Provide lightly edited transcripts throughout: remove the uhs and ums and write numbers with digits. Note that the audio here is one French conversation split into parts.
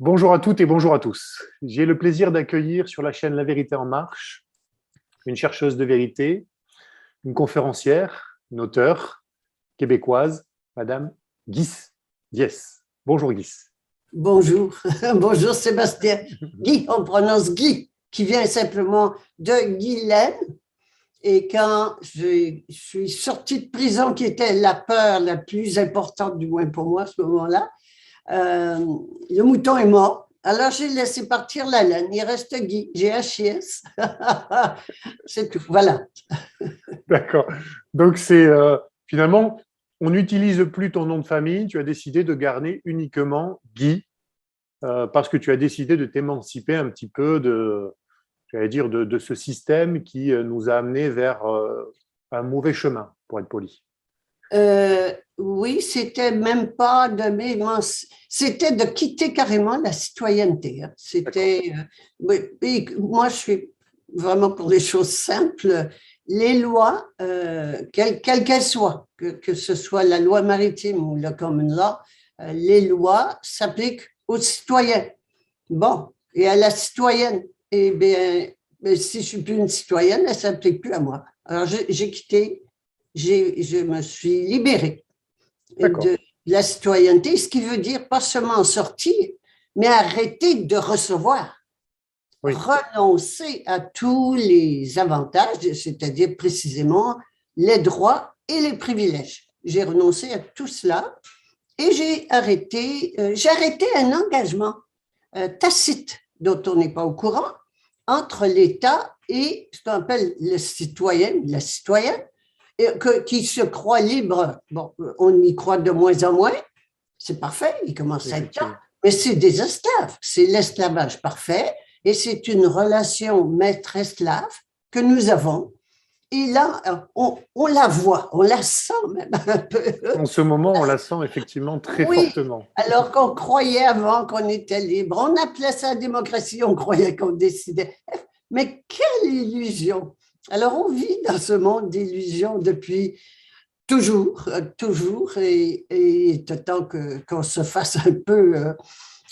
Bonjour à toutes et bonjour à tous. J'ai le plaisir d'accueillir sur la chaîne La Vérité en Marche une chercheuse de vérité, une conférencière, une auteure québécoise, Madame Guis Diès. Bonjour Guis. Bonjour, bonjour Sébastien. Guy, on prononce Guy, qui vient simplement de Guylaine. Et quand je suis sortie de prison, qui était la peur la plus importante, du moins pour moi à ce moment-là, le mouton est mort. Alors j'ai laissé partir la laine. Il reste Guy, G-H-I-S. C'est tout, voilà. D'accord. Donc finalement, on n'utilise plus ton nom de famille. Tu as décidé de garder uniquement Guy parce que tu as décidé de t'émanciper un petit peu de ce système qui nous a amenés vers un mauvais chemin, pour être poli. Oui, c'était même pas c'était de quitter carrément la citoyenneté. C'était, moi, je suis vraiment pour les choses simples. Les lois, quelles qu'elles soient, que ce soit la loi maritime ou le common law, les lois s'appliquent aux citoyens. Bon, et à la citoyenne, eh bien, si je suis plus une citoyenne, elle ne s'applique plus à moi. Alors, j'ai quitté, je me suis libérée de la citoyenneté, ce qui veut dire pas seulement en sortir, mais arrêter de recevoir. Oui. Renoncer à tous les avantages, c'est-à-dire précisément les droits et les privilèges. J'ai renoncé à tout cela et j'ai arrêté un engagement tacite dont on n'est pas au courant entre l'État et ce qu'on appelle le citoyen, la citoyenne, qui se croit libre. Bon, on y croit de moins en moins, c'est parfait, il commence à être temps, mais c'est des esclaves, c'est l'esclavage parfait, et c'est une relation maître-esclave que nous avons. Et là, on la voit, on la sent même un peu. En ce moment, on la sent effectivement très fortement. Alors qu'on croyait avant qu'on était libre, on appelait ça la démocratie, on croyait qu'on décidait. Mais quelle illusion! Alors, on vit dans ce monde d'illusions depuis toujours, et il est temps qu'on se fasse un peu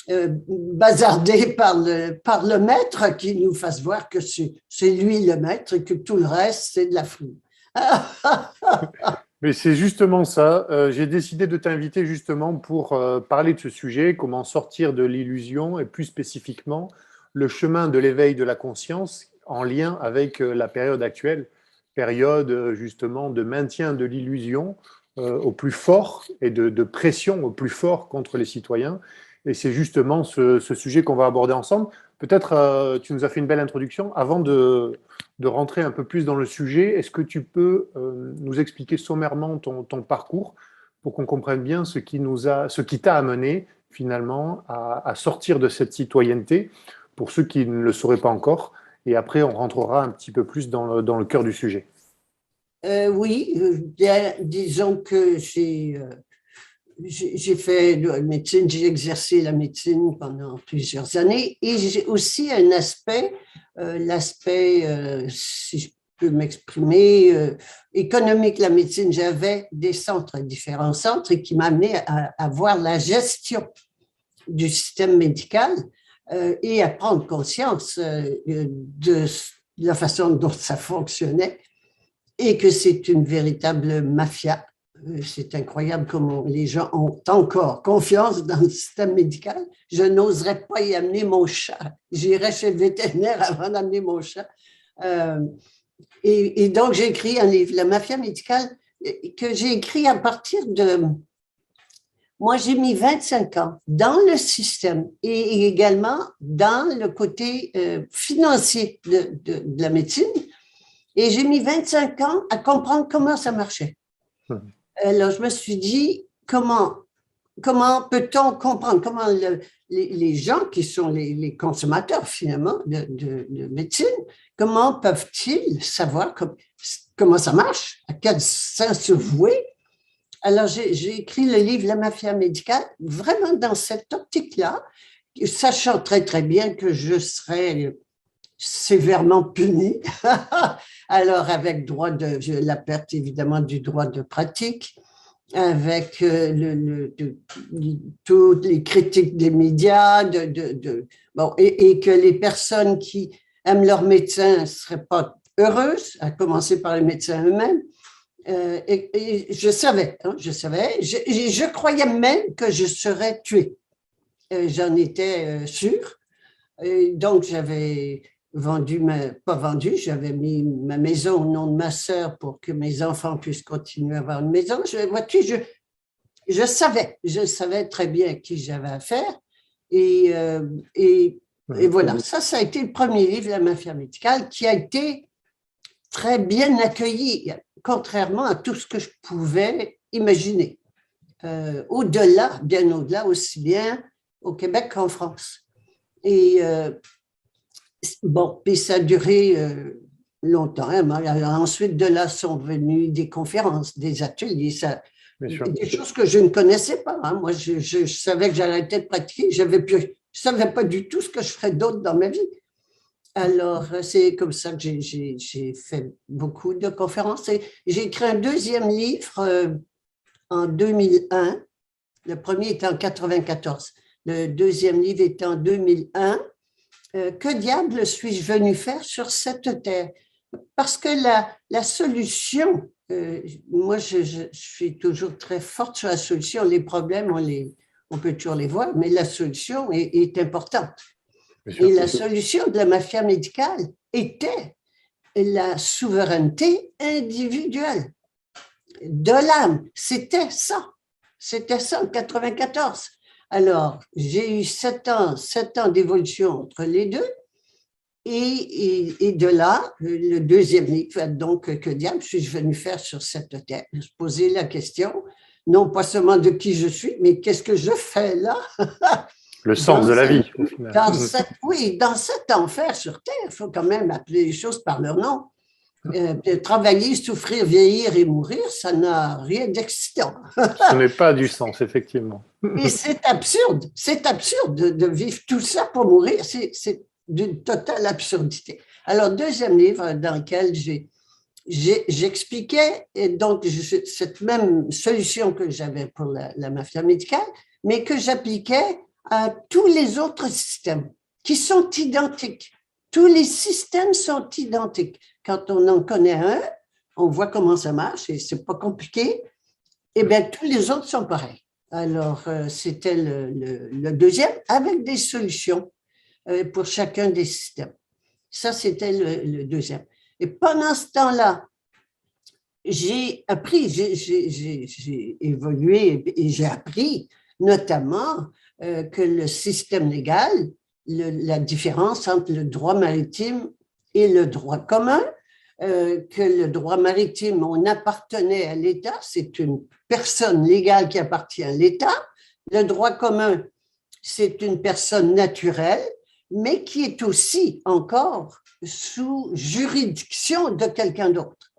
bazarder par le maître, qui nous fasse voir que c'est lui le maître et que tout le reste, c'est de la foule. Mais c'est justement ça. J'ai décidé de t'inviter justement pour parler de ce sujet, comment sortir de l'illusion et plus spécifiquement le chemin de l'éveil de la conscience en lien avec la période actuelle, période justement de maintien de l'illusion au plus fort et de pression au plus fort contre les citoyens. Et c'est justement ce sujet qu'on va aborder ensemble. Peut-être tu nous as fait une belle introduction. Avant de rentrer un peu plus dans le sujet, est-ce que tu peux nous expliquer sommairement ton parcours pour qu'on comprenne bien ce qui t'a amené finalement à sortir de cette citoyenneté, pour ceux qui ne le sauraient pas encore, et après on rentrera un petit peu plus dans le cœur du sujet. Oui, disons que j'ai fait la médecine, j'ai exercé la médecine pendant plusieurs années, et j'ai aussi un aspect, l'aspect, si je peux m'exprimer, économique de la médecine. J'avais des centres, différents centres, et qui m'amenaient à voir la gestion du système médical et à prendre conscience de la façon dont ça fonctionnait, et que c'est une véritable mafia. C'est incroyable comment les gens ont encore confiance dans le système médical. Je n'oserais pas y amener mon chat. J'irais chez le vétérinaire avant d'amener mon chat. Et donc, j'ai écrit un livre, La mafia médicale, que j'ai écrit à partir de... Moi, j'ai mis 25 ans dans le système et également dans le côté financier de la médecine. Et j'ai mis 25 ans à comprendre comment ça marchait. Alors, je me suis dit, comment peut-on comprendre, comment les gens qui sont les consommateurs finalement de médecine, comment peuvent-ils savoir comment ça marche, à quel sens se vouer? Alors, j'ai écrit le livre La mafia médicale, vraiment dans cette optique-là, sachant très, très bien que je serais sévèrement puni. Alors, avec la perte évidemment du droit de pratique, avec toutes les critiques des médias, bon, et que les personnes qui aiment leur médecin ne seraient pas heureuses, à commencer par les médecins eux-mêmes. Et je savais, je croyais même que je serais tuée. J'en étais sûre. Donc, j'avais pas vendu, j'avais mis ma maison au nom de ma sœur pour que mes enfants puissent continuer à avoir une maison. Je savais très bien à qui j'avais affaire. Et, et voilà, ça a été le premier livre, La mafia médicale, qui a été très bien accueilli, contrairement à tout ce que je pouvais imaginer. Au-delà, bien au-delà, aussi bien au Québec qu'en France. Et bon, puis ça a duré longtemps. Ensuite, de là sont venues des conférences, des ateliers, des choses que je ne connaissais pas. Hein. Moi, je savais que j'allais arrêter de pratiquer. Je ne savais pas du tout ce que je ferais d'autre dans ma vie. Alors, c'est comme ça que j'ai fait beaucoup de conférences. J'ai écrit un deuxième livre en 2001. Le premier était en 1994. Le deuxième livre était en 2001. Que diable suis-je venu faire sur cette terre? Parce que la solution, moi, je suis toujours très forte sur la solution. Les problèmes, on peut toujours les voir, mais la solution est importante. Et la solution de la mafia médicale était la souveraineté individuelle de l'âme. C'était ça en 94. Alors, j'ai eu 7 ans d'évolution entre les deux. Et de là, le deuxième livre, donc, que diable suis-je venu faire sur cette terre? Se poser la question, non pas seulement de qui je suis, mais qu'est-ce que je fais là? Le sens de la vie, au final. Dans cet enfer sur Terre, il faut quand même appeler les choses par leur nom. Travailler, souffrir, vieillir et mourir, ça n'a rien d'excitant. Ce n'est pas du sens, effectivement. Et c'est absurde de vivre tout ça pour mourir, c'est d'une totale absurdité. Alors, deuxième livre dans lequel j'expliquais donc cette même solution que j'avais pour la mafia médicale, mais que j'appliquais à tous les autres systèmes qui sont identiques. Tous les systèmes sont identiques. Quand on en connaît un, on voit comment ça marche et c'est pas compliqué. Eh bien, tous les autres sont pareils. Alors, c'était le deuxième avec des solutions pour chacun des systèmes. Ça, c'était le deuxième. Et pendant ce temps-là, j'ai appris, j'ai évolué et j'ai appris notamment que le système légal, la différence entre le droit maritime et le droit commun, que le droit maritime, on appartenait à l'État, c'est une personne légale qui appartient à l'État. Le droit commun, c'est une personne naturelle, mais qui est aussi encore sous juridiction de quelqu'un d'autre.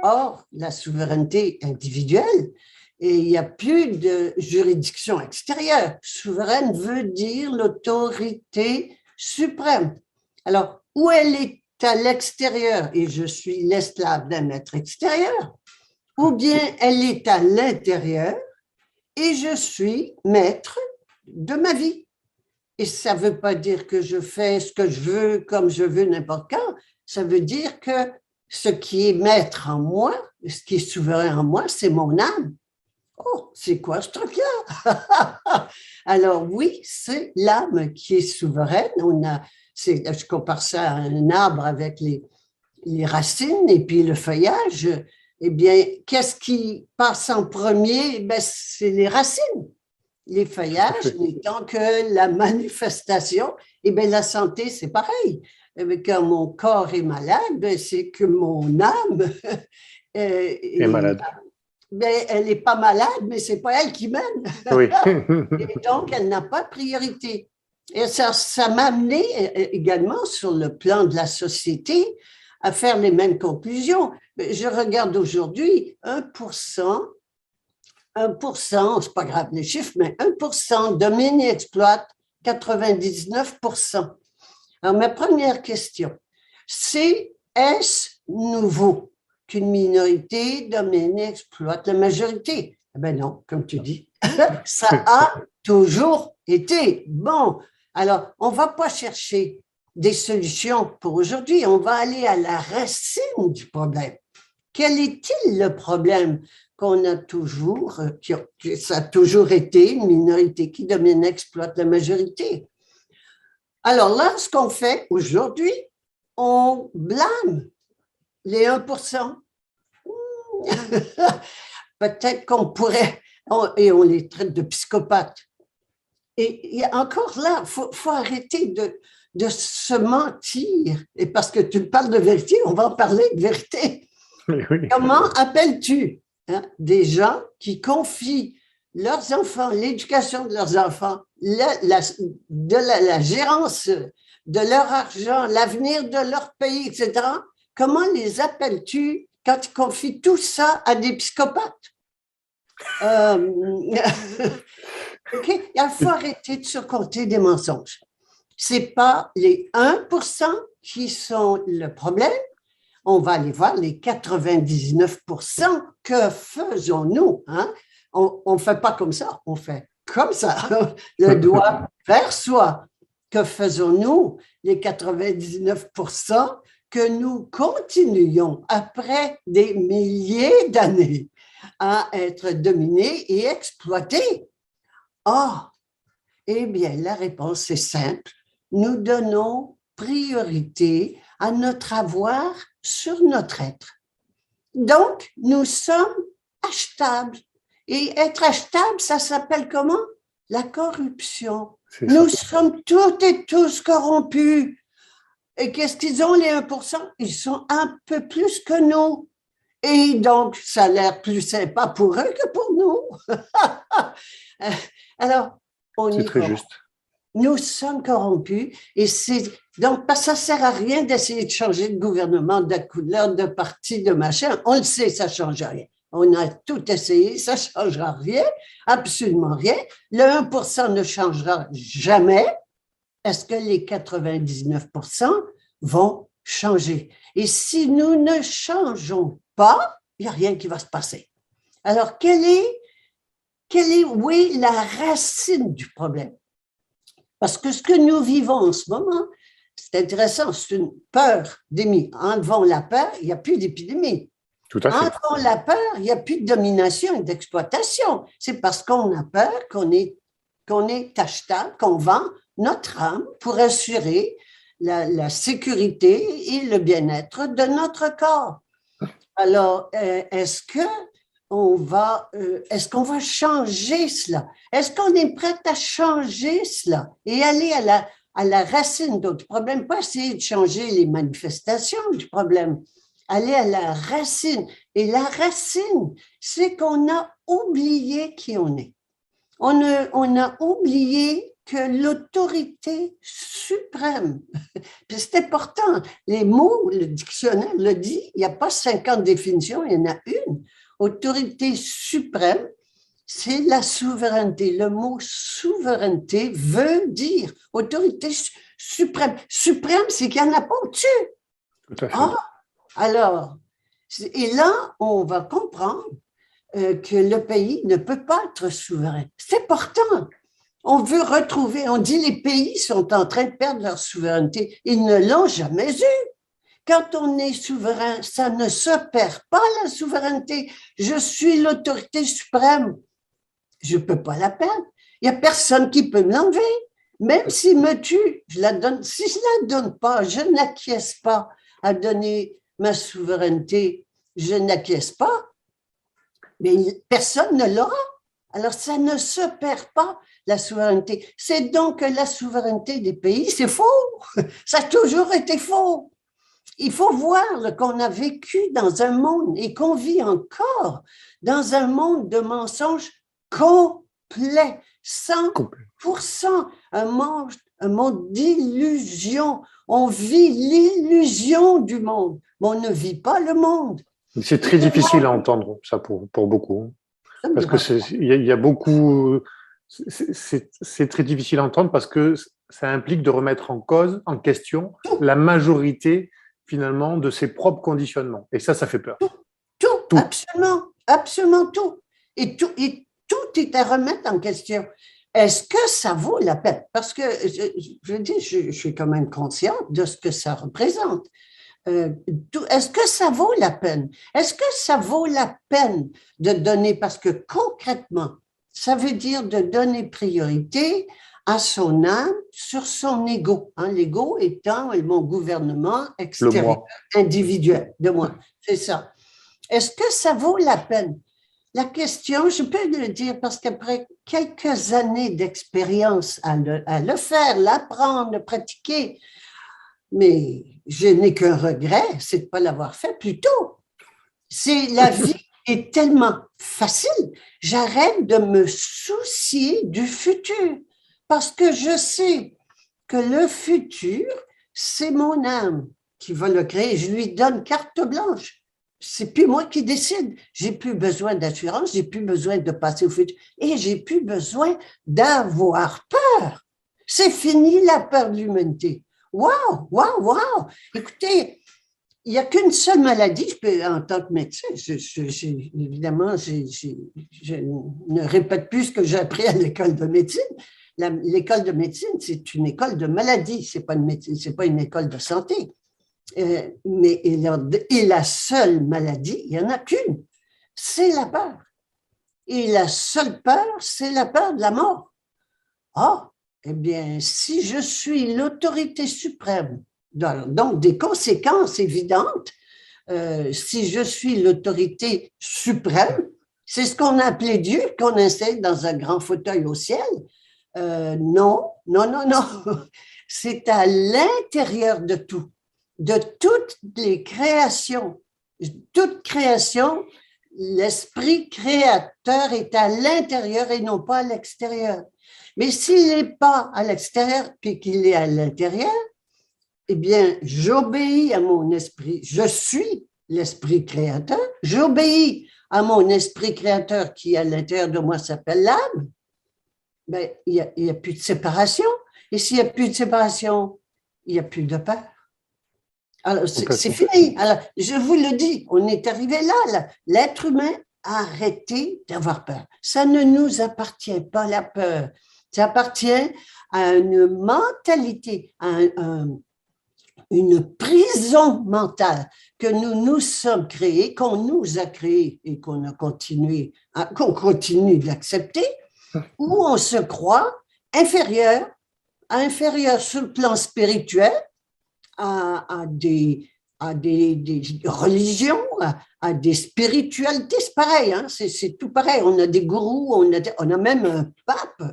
Or, la souveraineté individuelle, et il n'y a plus de juridiction extérieure. Souveraine veut dire l'autorité suprême. Alors, où elle est à l'extérieur, et je suis l'esclave d'un maître extérieur, ou bien elle est à l'intérieur, et je suis maître de ma vie. Et ça ne veut pas dire que je fais ce que je veux, comme je veux, n'importe quand. Ça veut dire que ce qui est maître en moi, ce qui est souverain en moi, c'est mon âme. Oh, c'est quoi ce truc-là? Alors oui, c'est l'âme qui est souveraine. Je compare ça à un arbre avec les racines et puis le feuillage. Eh bien, qu'est-ce qui passe en premier? Ben, c'est les racines. Les feuillages n'étant que la manifestation. Eh bien, la santé, c'est pareil. Quand mon corps est malade, c'est que mon âme est malade. Mais elle n'est pas malade, mais ce n'est pas elle qui mène. Oui. Et donc, elle n'a pas de priorité. Et ça m'a amené également sur le plan de la société à faire les mêmes conclusions. Je regarde aujourd'hui 1%, c'est pas grave les chiffres, mais 1% domine et exploite 99%. Alors, ma première question, c'est est-ce nouveau qu'une minorité domine et exploite la majorité? Ben non, comme tu dis, ça a toujours été. Bon, alors, on ne va pas chercher des solutions pour aujourd'hui, on va aller à la racine du problème. Quel est-il le problème qu'on a toujours, que ça a toujours été une minorité qui domine, exploite la majorité? Alors là, ce qu'on fait aujourd'hui, on blâme les 1%. Peut-être qu'on pourrait, et on les traite de psychopathes. Et encore là, il faut arrêter de se mentir. Et parce que tu parles de vérité, on va en parler de vérité. Oui, oui. Comment appelles-tu des gens qui confient leurs enfants, l'éducation de leurs enfants, la gérance de leur argent, l'avenir de leur pays, etc. Comment les appelles-tu quand tu confies tout ça à des psychopathes? Okay? Il faut arrêter de se compter des mensonges. Ce n'est pas les 1% qui sont le problème. On va aller voir les 99%. Que faisons-nous? Hein? On ne fait pas comme ça, on fait comme ça. Le doigt vers soi. Que faisons-nous? Les 99% que nous continuons après des milliers d'années à être dominés et exploités. Ah, eh bien, la réponse est simple. Nous donnons priorité à notre avoir sur notre être. Donc, nous sommes achetables. Et être achetable, ça s'appelle comment? La corruption. Nous sommes toutes et tous corrompus. Et qu'est-ce qu'ils ont, les 1%? Ils sont un peu plus que nous. Et donc, ça a l'air plus sympa pour eux que pour nous. Alors, c'est très juste. Nous sommes corrompus et donc ça ne sert à rien d'essayer de changer de gouvernement, de couleur, de parti, de machin. On le sait, ça ne change rien. On a tout essayé, ça ne changera rien, absolument rien. Le 1% ne changera jamais. Est-ce que les 99% vont changer? Et si nous ne changeons pas, il n'y a rien qui va se passer. Alors, quelle est, oui, la racine du problème? Parce que ce que nous vivons en ce moment, c'est intéressant, c'est une peur d'épidémie. Enlevons la peur, il n'y a plus d'épidémie. Tout à fait. Enlevons la peur, il n'y a plus de domination et d'exploitation. C'est parce qu'on a peur qu'on est achetable, qu'on vend notre âme pour assurer la sécurité et le bien-être de notre corps. Alors, est-ce qu'on va changer cela? Est-ce qu'on est prêt à changer cela et aller à la racine d'autres problèmes, pas essayer de changer les manifestations du problème, aller à la racine. Et la racine, c'est qu'on a oublié qui on est. On a oublié que l'autorité suprême, c'est important, les mots, le dictionnaire le dit, il n'y a pas 50 définitions, il y en a une. Autorité suprême, c'est la souveraineté. Le mot souveraineté veut dire autorité suprême. Suprême, c'est qu'il n'y en a pas au-dessus. Tout à fait. Ah, alors, et là, on va comprendre que le pays ne peut pas être souverain. C'est important. On veut retrouver, on dit les pays sont en train de perdre leur souveraineté. Ils ne l'ont jamais eu. Quand on est souverain, ça ne se perd pas la souveraineté. Je suis l'autorité suprême. Je ne peux pas la perdre. Il n'y a personne qui peut me l'enlever. Même s'il me tue, je la donne. Si je ne la donne pas, je n'acquiesce pas à donner ma souveraineté. Je n'acquiesce pas. Mais personne ne l'aura. Alors, ça ne se perd pas, la souveraineté. C'est donc que la souveraineté des pays, c'est faux. Ça a toujours été faux. Il faut voir qu'on a vécu dans un monde et qu'on vit encore dans un monde de mensonges complet, 100%, un monde d'illusion. On vit l'illusion du monde, mais on ne vit pas le monde. C'est très difficile à entendre, ça, pour beaucoup. Parce que il y a beaucoup. C'est très difficile à entendre parce que ça implique de remettre en question la majorité, finalement, de ses propres conditionnements. Et ça fait peur. Tout. Absolument tout. tout est à remettre en question. Est-ce que ça vaut la peine? Parce que, je veux dire, je suis quand même consciente de ce que ça représente. Est-ce que ça vaut la peine? Est-ce que ça vaut la peine de donner, parce que concrètement, ça veut dire de donner priorité à son âme sur son ego. Hein, l'ego étant mon gouvernement extérieur, individuel de moi. C'est ça. Est-ce que ça vaut la peine? La question, je peux le dire parce qu'après quelques années d'expérience à le faire, l'apprendre, le pratiquer, mais je n'ai qu'un regret, c'est de ne pas l'avoir fait plus tôt. La vie est tellement facile, j'arrête de me soucier du futur parce que je sais que le futur, c'est mon âme qui va le créer. Je lui donne carte blanche. C'est plus moi qui décide. J'ai plus besoin d'assurance, j'ai plus besoin de passer au futur et j'ai plus besoin d'avoir peur. C'est fini la peur de l'humanité. Wow, wow, wow. Écoutez, il n'y a qu'une seule maladie, en tant que médecin, évidemment, je ne répète plus ce que j'ai appris à l'école de médecine. L'école de médecine, c'est une école de maladie, c'est pas une école de santé. Mais la seule maladie, il n'y en a qu'une, c'est la peur. Et la seule peur, c'est la peur de la mort. Ah, eh bien, si je suis l'autorité suprême, donc des conséquences évidentes, si je suis l'autorité suprême, c'est ce qu'on appelait Dieu, qu'on installe dans un grand fauteuil au ciel. Non, non, non, non. C'est à l'intérieur de tout, de toutes les créations. Toute création, l'esprit créateur est à l'intérieur et non pas à l'extérieur. Mais s'il n'est pas à l'extérieur puis qu'il est à l'intérieur, eh bien, j'obéis à mon esprit. Je suis l'esprit créateur. J'obéis à mon esprit créateur qui, à l'intérieur de moi, s'appelle l'âme. Ben, il n'y a plus de séparation. Et s'il n'y a plus de séparation, il n'y a plus de peur. Alors, c'est fini. Alors, je vous le dis, on est arrivé là. L'être humain a arrêté d'avoir peur. Ça ne nous appartient pas, la peur. Ça appartient à une mentalité, à une prison mentale que nous nous sommes créés, qu'on nous a créés et qu'on continue d'accepter, où on se croit inférieur sur le plan spirituel à des religions, à des spiritualités. C'est pareil, hein? C'est tout pareil. On a des gourous, on a même un pape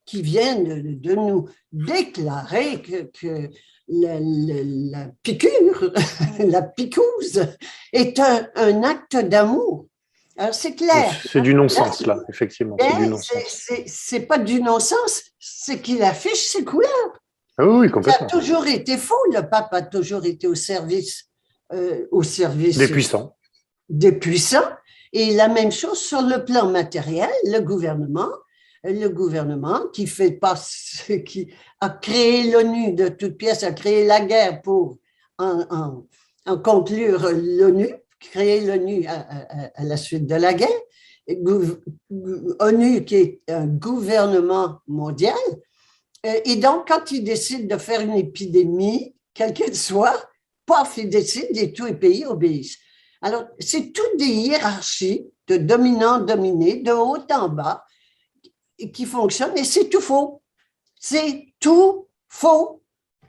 qui vient de nous déclarer que la piqûre, la picouse est un acte d'amour. Alors, c'est clair. C'est du non-sens, là, effectivement. C'est pas du non-sens, c'est qu'il affiche ses couleurs. Ah oui, complètement. Ça a toujours été faux. Le pape a toujours été au service des puissants. Des puissants. Et la même chose sur le plan matériel, le gouvernement qui a créé l'ONU de toutes pièces, a créé la guerre pour en conclure l'ONU, créer l'ONU à la suite de la guerre, ONU qui est un gouvernement mondial. Et donc, quand il décide de faire une épidémie, quelle qu'elle soit, paf, il décide et tous les pays obéissent. Alors, c'est toutes des hiérarchies de dominant-dominé, de haut en bas, qui fonctionnent, et c'est tout faux. C'est tout faux.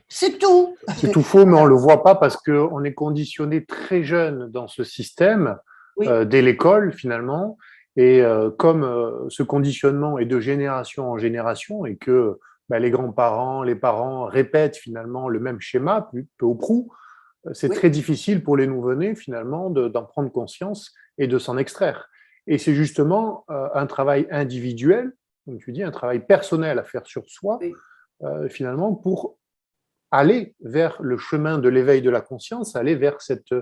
C'est tout. C'est tout faux, mais on ne le voit pas parce qu'on est conditionné très jeune dans ce système, oui. Dès l'école finalement, et comme ce conditionnement est de génération en génération et que les grands-parents, les parents répètent finalement le même schéma, peu ou prou, c'est oui. Très difficile pour les nouveau-nés finalement d'en prendre conscience et de s'en extraire. Et c'est justement un travail individuel, comme tu dis, un travail personnel à faire sur soi, oui. Finalement, pour aller vers le chemin de l'éveil de la conscience, aller vers cette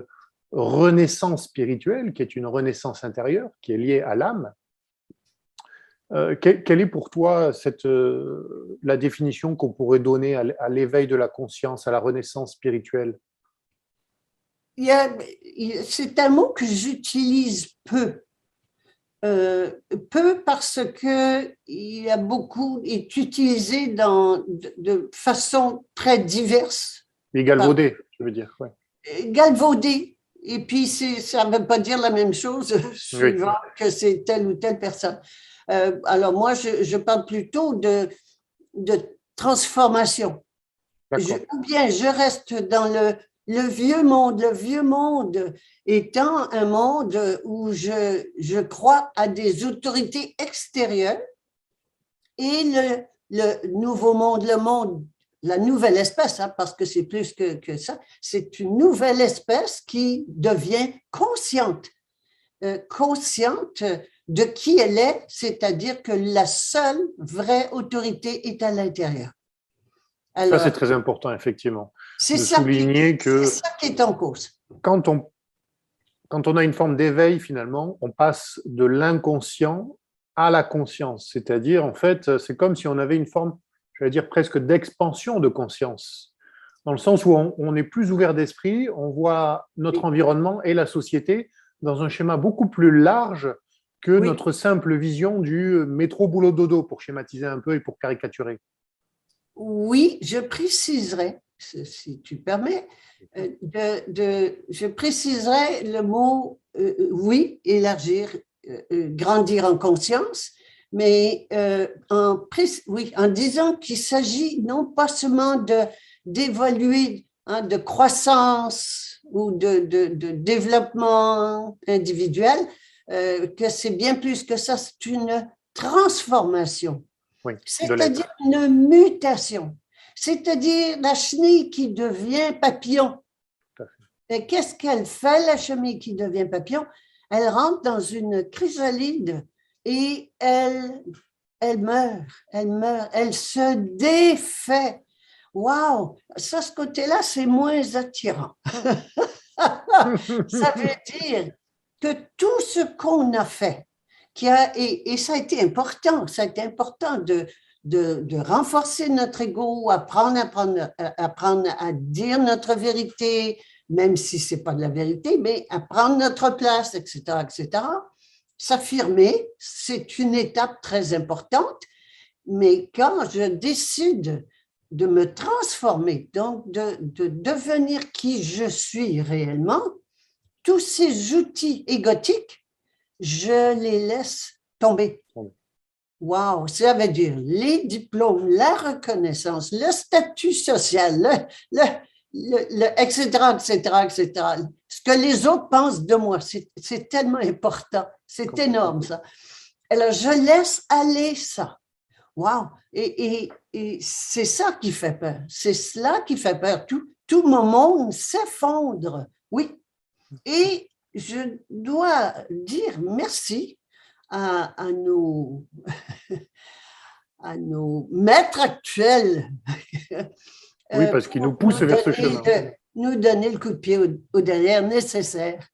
renaissance spirituelle, qui est une renaissance intérieure, qui est liée à l'âme. Quelle est pour toi la définition qu'on pourrait donner à l'éveil de la conscience, à la renaissance spirituelle? C'est un mot que j'utilise peu. Peu parce que il a beaucoup est utilisé de façon très diverse, Les galvaudés, je veux dire. Ouais. galvaudé. Et puis, ça ne veut pas dire la même chose Oui, suivant que c'est telle ou telle personne. Alors, moi, je parle plutôt de transformation. d'accord. Ou bien je reste dans le vieux monde, le vieux monde étant un monde où je crois à des autorités extérieures et le nouveau monde, le monde, la nouvelle espèce, hein, parce que c'est plus que ça, c'est une nouvelle espèce qui devient consciente de qui elle est, c'est-à-dire que la seule vraie autorité est à l'intérieur. Ça, c'est Alors, très important, effectivement, c'est de ça souligner que ça qui est en cause. quand on, quand on a une forme d'éveil, finalement, on passe de l'inconscient à la conscience. C'est-à-dire, en fait, c'est comme si on avait une forme, je vais dire, presque d'expansion de conscience, dans le sens où on est plus ouvert d'esprit, on voit notre Oui, environnement et la société dans un schéma beaucoup plus large que oui, notre simple vision du métro boulot dodo, pour schématiser un peu et pour caricaturer. oui, je préciserai, si tu permets, je préciserai le mot oui, élargir, grandir en conscience, mais oui, en disant qu'il s'agit non pas seulement d'évoluer, hein, de croissance ou de développement individuel, que c'est bien plus que ça, c'est une transformation, Oui, de c'est-à-dire l'être. une mutation, c'est-à-dire la chenille qui devient papillon. Et qu'est-ce qu'elle fait, la chenille qui devient papillon? Elle rentre dans une chrysalide et elle meurt, elle se défait. Waouh, ça, ce côté-là, c'est moins attirant. Ça veut dire que tout ce qu'on a fait, et ça a été important de renforcer notre ego, apprendre à dire notre vérité, même si ce n'est pas de la vérité, mais à prendre notre place, etc., etc. S'affirmer, c'est une étape très importante, mais quand je décide de me transformer, donc de devenir qui je suis réellement, tous ces outils égotiques, je les laisse tomber. Wow, ça veut dire les diplômes, la reconnaissance, le statut social, etc., etc., etc. Ce que les autres pensent de moi, c'est tellement important. C'est énorme, ça. Alors, je laisse aller ça. Wow! Et c'est ça qui fait peur. C'est cela qui fait peur. Tout mon monde s'effondre. Oui. Et je dois dire merci à nos, à nos maîtres actuels Oui, parce qu'il nous pousse vers ce chemin. nous donner le coup de pied au derrière nécessaire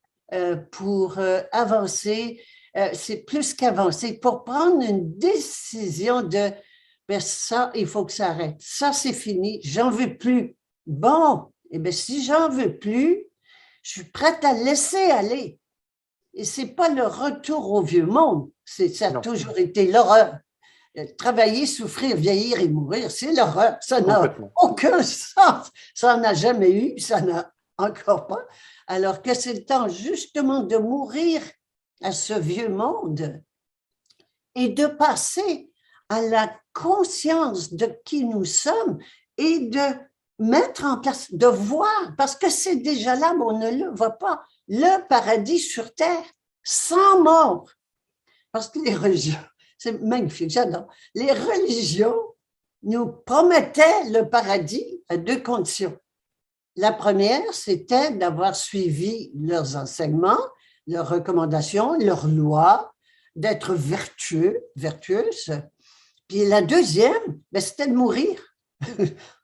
pour avancer. C'est plus qu'avancer, pour prendre une décision de ben ça, il faut que ça arrête. Ça, c'est fini. J'en veux plus. Bon, et bien, si j'en veux plus, je suis prête à laisser aller. Et ce n'est pas le retour au vieux monde. Ça a Non, toujours été l'horreur. Travailler, souffrir, vieillir et mourir, c'est l'horreur. Ça n'a complètement. aucun sens. Ça n'a jamais eu, ça n'a encore pas. Alors que c'est le temps justement de mourir à ce vieux monde et de passer à la conscience de qui nous sommes et de mettre en place, de voir, parce que c'est déjà là, mais on ne le voit pas, le paradis sur terre, sans mort. Parce que les religions, c'est magnifique, j'adore. Les religions nous promettaient le paradis à deux conditions. La première, c'était d'avoir suivi leurs enseignements, leurs recommandations, leurs lois, d'être vertueuse. Puis la deuxième, ben, c'était de mourir.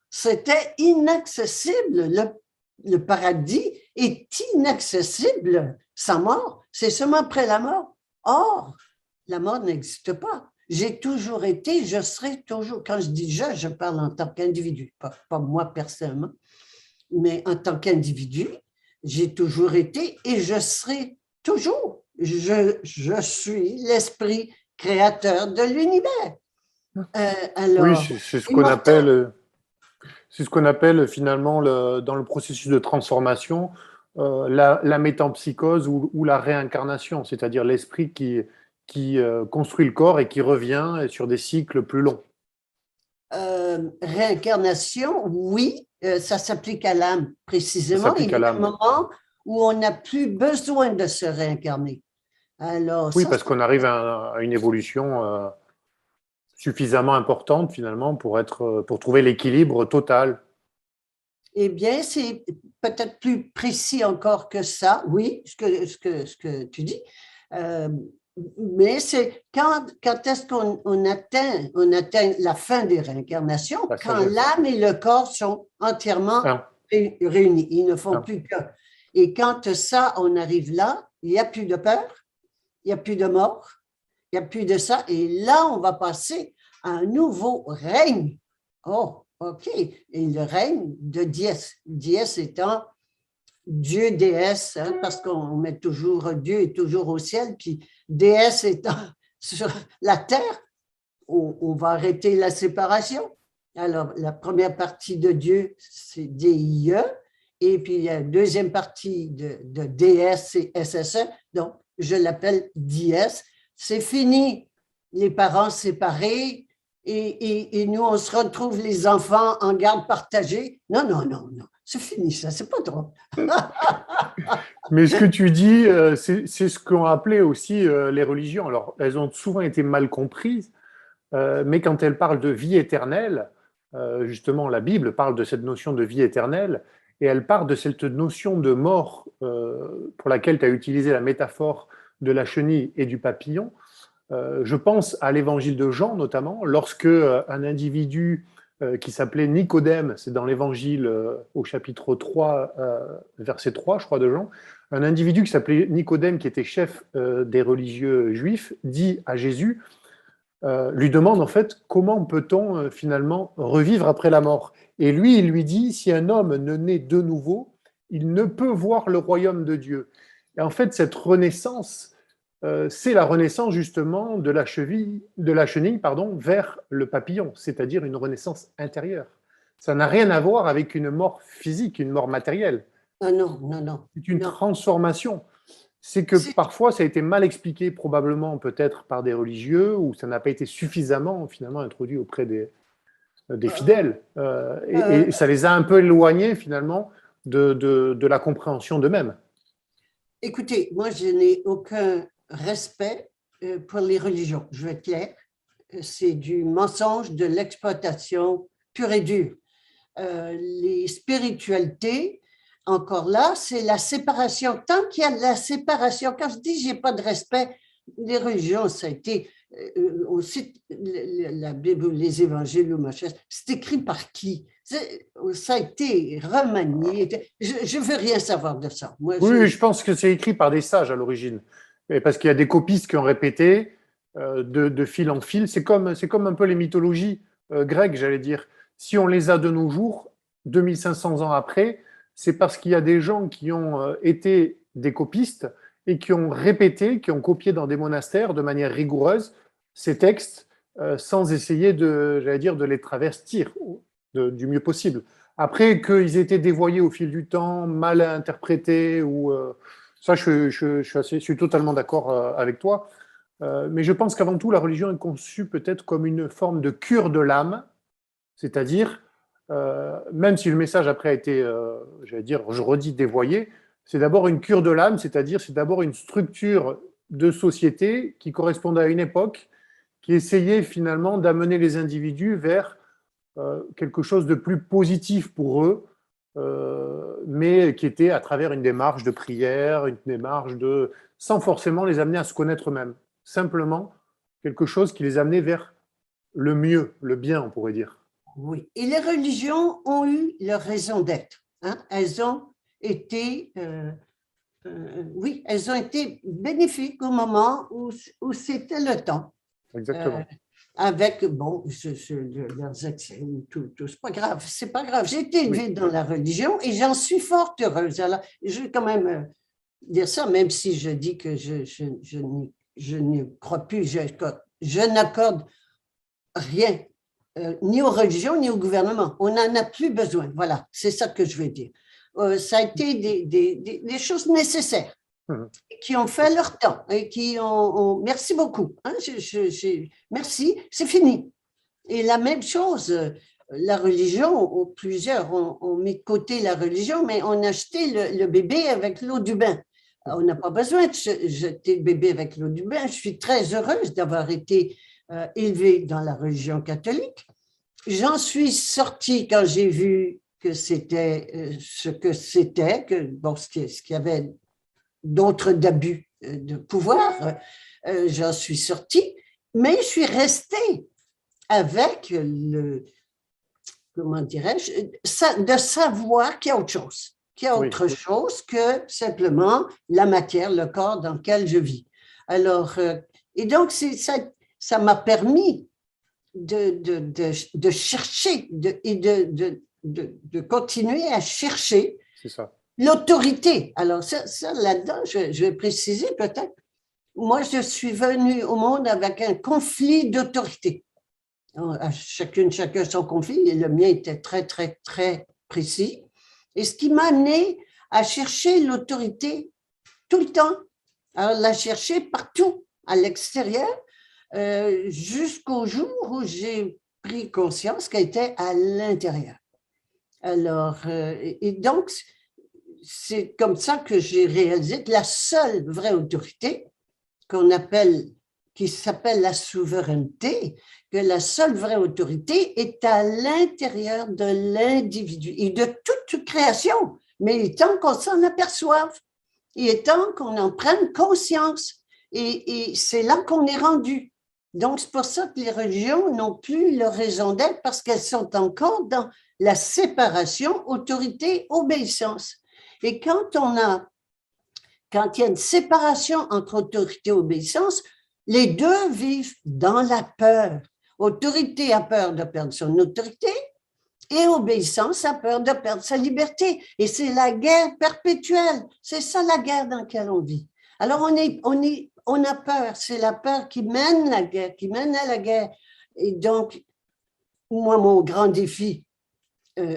C'était inaccessible. Le paradis est inaccessible sans mort. C'est seulement après la mort. Or, la mort n'existe pas. J'ai toujours été, je serai toujours, quand je dis je parle en tant qu'individu, pas moi personnellement, mais en tant qu'individu, j'ai toujours été et je serai toujours. je suis l'esprit créateur de l'univers. Oui, Alors, c'est ce qu'on immortel. appelle, c'est ce qu'on appelle finalement dans le processus de transformation la métempsychose ou la réincarnation, c'est-à-dire l'esprit qui construit le corps et qui revient sur des cycles plus longs. Réincarnation, oui, ça s'applique à l'âme Ça précisément. s'applique Il à y a un l'âme. moment où on n'a plus besoin de se réincarner. Alors, Oui, ça, parce qu'on arrive à une évolution suffisamment importante finalement pour trouver l'équilibre total. eh bien, c'est peut-être plus précis encore que ça, oui, ce que tu dis. Euh, mais c'est quand est-ce qu'on atteint la fin des réincarnations, La quand sagesse. l'âme et le corps sont entièrement Un, réunis. Ils ne font un. plus que. Et quand ça, on arrive là, il n'y a plus de peur, il n'y a plus de mort, il n'y a plus de ça. Et là, on va passer à un nouveau règne. Oh, OK. Et le règne de Diès. Diès étant Dieu, déesse, hein, parce qu'on met toujours Dieu est toujours au ciel, puis déesse étant sur la terre, on va arrêter la séparation. Alors, la première partie de Dieu, c'est DIE, et puis la deuxième partie de DS, c'est SSE, donc je l'appelle DS. C'est fini, les parents séparés, et nous, on se retrouve les enfants en garde partagée. Non, non, non, non, c'est fini ça, c'est pas drôle. Mais ce que tu dis, c'est ce qu'ont appelé aussi les religions. Alors, elles ont souvent été mal comprises, mais quand elles parlent de vie éternelle, justement, la Bible parle de cette notion de vie éternelle, et elle parle de cette notion de mort pour laquelle tu as utilisé la métaphore de la chenille et du papillon. Je pense à l'évangile de Jean notamment, lorsque un individu qui s'appelait Nicodème, c'est dans l'évangile au chapitre 3, verset 3, je crois, de Jean, un individu qui s'appelait Nicodème, qui était chef des religieux juifs, dit à Jésus, lui demande en fait comment peut-on finalement revivre après la mort. Et lui, il lui dit, si un homme ne naît de nouveau, il ne peut voir le royaume de Dieu. Et en fait, cette renaissance, c'est la renaissance justement de la chenille pardon, vers le papillon, c'est-à-dire une renaissance intérieure. Ça n'a rien à voir avec une mort physique, une mort matérielle. Ah non, non, non, C'est une non. transformation. C'est que C'est parfois ça a été mal expliqué, probablement peut-être par des religieux, ou ça n'a pas été suffisamment finalement introduit auprès des euh, fidèles. euh, Et ça les a un peu éloignés finalement de la compréhension d'eux-mêmes. Écoutez, moi, je n'ai aucun respect pour les religions. Je vais être clair. C'est du mensonge, de l'exploitation pure et dure. Les spiritualités, encore là, c'est la séparation. Tant qu'il y a de la séparation, quand je dis j'ai pas de respect, les religions, ça a été, on cite la Bible ou les évangiles ou machin, c'est écrit par qui? Ça a été remanié. Je ne veux rien savoir de ça. Moi, Oui, je pense que c'est écrit par des sages à l'origine. Et parce qu'il y a des copistes qui ont répété de fil en fil. C'est comme un peu les mythologies grecques, j'allais dire. Si on les a de nos jours, 2500 ans après, c'est parce qu'il y a des gens qui ont été des copistes et qui ont répété, qui ont copié dans des monastères de manière rigoureuse ces textes sans essayer j'allais dire, de les travestir du mieux possible. Après, qu'ils étaient dévoyés au fil du temps, mal interprétés, ou ça, je suis totalement d'accord avec toi. Mais je pense qu'avant tout, la religion est conçue peut-être comme une forme de cure de l'âme, c'est-à-dire, même si le message après a été, j'allais dire, je redis, dévoyé, c'est d'abord une cure de l'âme, c'est-à-dire c'est d'abord une structure de société qui correspondait à une époque, qui essayait finalement d'amener les individus vers quelque chose de plus positif pour eux, mais qui était à travers une démarche de prière, une démarche sans forcément les amener à se connaître eux-mêmes. Simplement, quelque chose qui les amenait vers le mieux, le bien, on pourrait dire. oui. Et les religions ont eu leur raison d'être. Hein? Elles ont été, oui, elles ont été bénéfiques au moment où c'était le temps. Euh, Exactement. avec, bon, leurs excès, tout, c'est pas grave, c'est pas grave. J'ai été Oui. élevée dans la religion et j'en suis fort heureuse. Alors, je vais quand même dire ça, même si je dis que je ne crois plus, je n'accorde rien, ni aux religions, ni au gouvernement. On n'en a plus besoin. Voilà, c'est ça que je veux dire. Ça a été des choses nécessaires qui ont fait leur temps et qui merci beaucoup. Hein, merci, c'est fini. Et la même chose, la religion, plusieurs ont mis de côté la religion, mais on a jeté le bébé avec l'eau du bain. On n'a pas besoin de jeter le bébé avec l'eau du bain. Je suis très heureuse d'avoir été élevée dans la religion catholique. J'en suis sortie quand j'ai vu que c'était ce que c'était, que bon, ce qu'il y avait d'autres d'abus de pouvoir. J'en suis sortie, mais je suis restée avec comment dirais-je, de savoir qu'il y a autre chose, qu'il y a autre chose que simplement la matière, le corps dans lequel je vis. Alors, et donc, ça m'a permis de chercher et de continuer à chercher l'autorité. Alors, ça là-dedans, je vais préciser peut-être. Moi, je suis venue au monde avec un conflit d'autorité. Chacun son conflit, et le mien était très, très, très précis. Et ce qui m'a amené à chercher l'autorité tout le temps, à la chercher partout, à l'extérieur, jusqu'au jour où j'ai pris conscience qu'elle était à l'intérieur. Alors, et donc, c'est comme ça que j'ai réalisé que la seule vraie autorité qui s'appelle la souveraineté, que la seule vraie autorité est à l'intérieur de l'individu et de toute création, mais il est temps qu'on s'en aperçoive, il est temps qu'on en prenne conscience, et c'est là qu'on est rendu. Donc, c'est pour ça que les religions n'ont plus leur raison d'être, parce qu'elles sont encore dans la séparation autorité-obéissance. Et quand il y a une séparation entre autorité et obéissance, les deux vivent dans la peur. Autorité a peur de perdre son autorité et obéissance a peur de perdre sa liberté. Et c'est la guerre perpétuelle. C'est ça la guerre dans laquelle on vit. Alors on a peur. C'est la peur qui mène la guerre, qui mène à la guerre. Et donc, moi, mon grand défi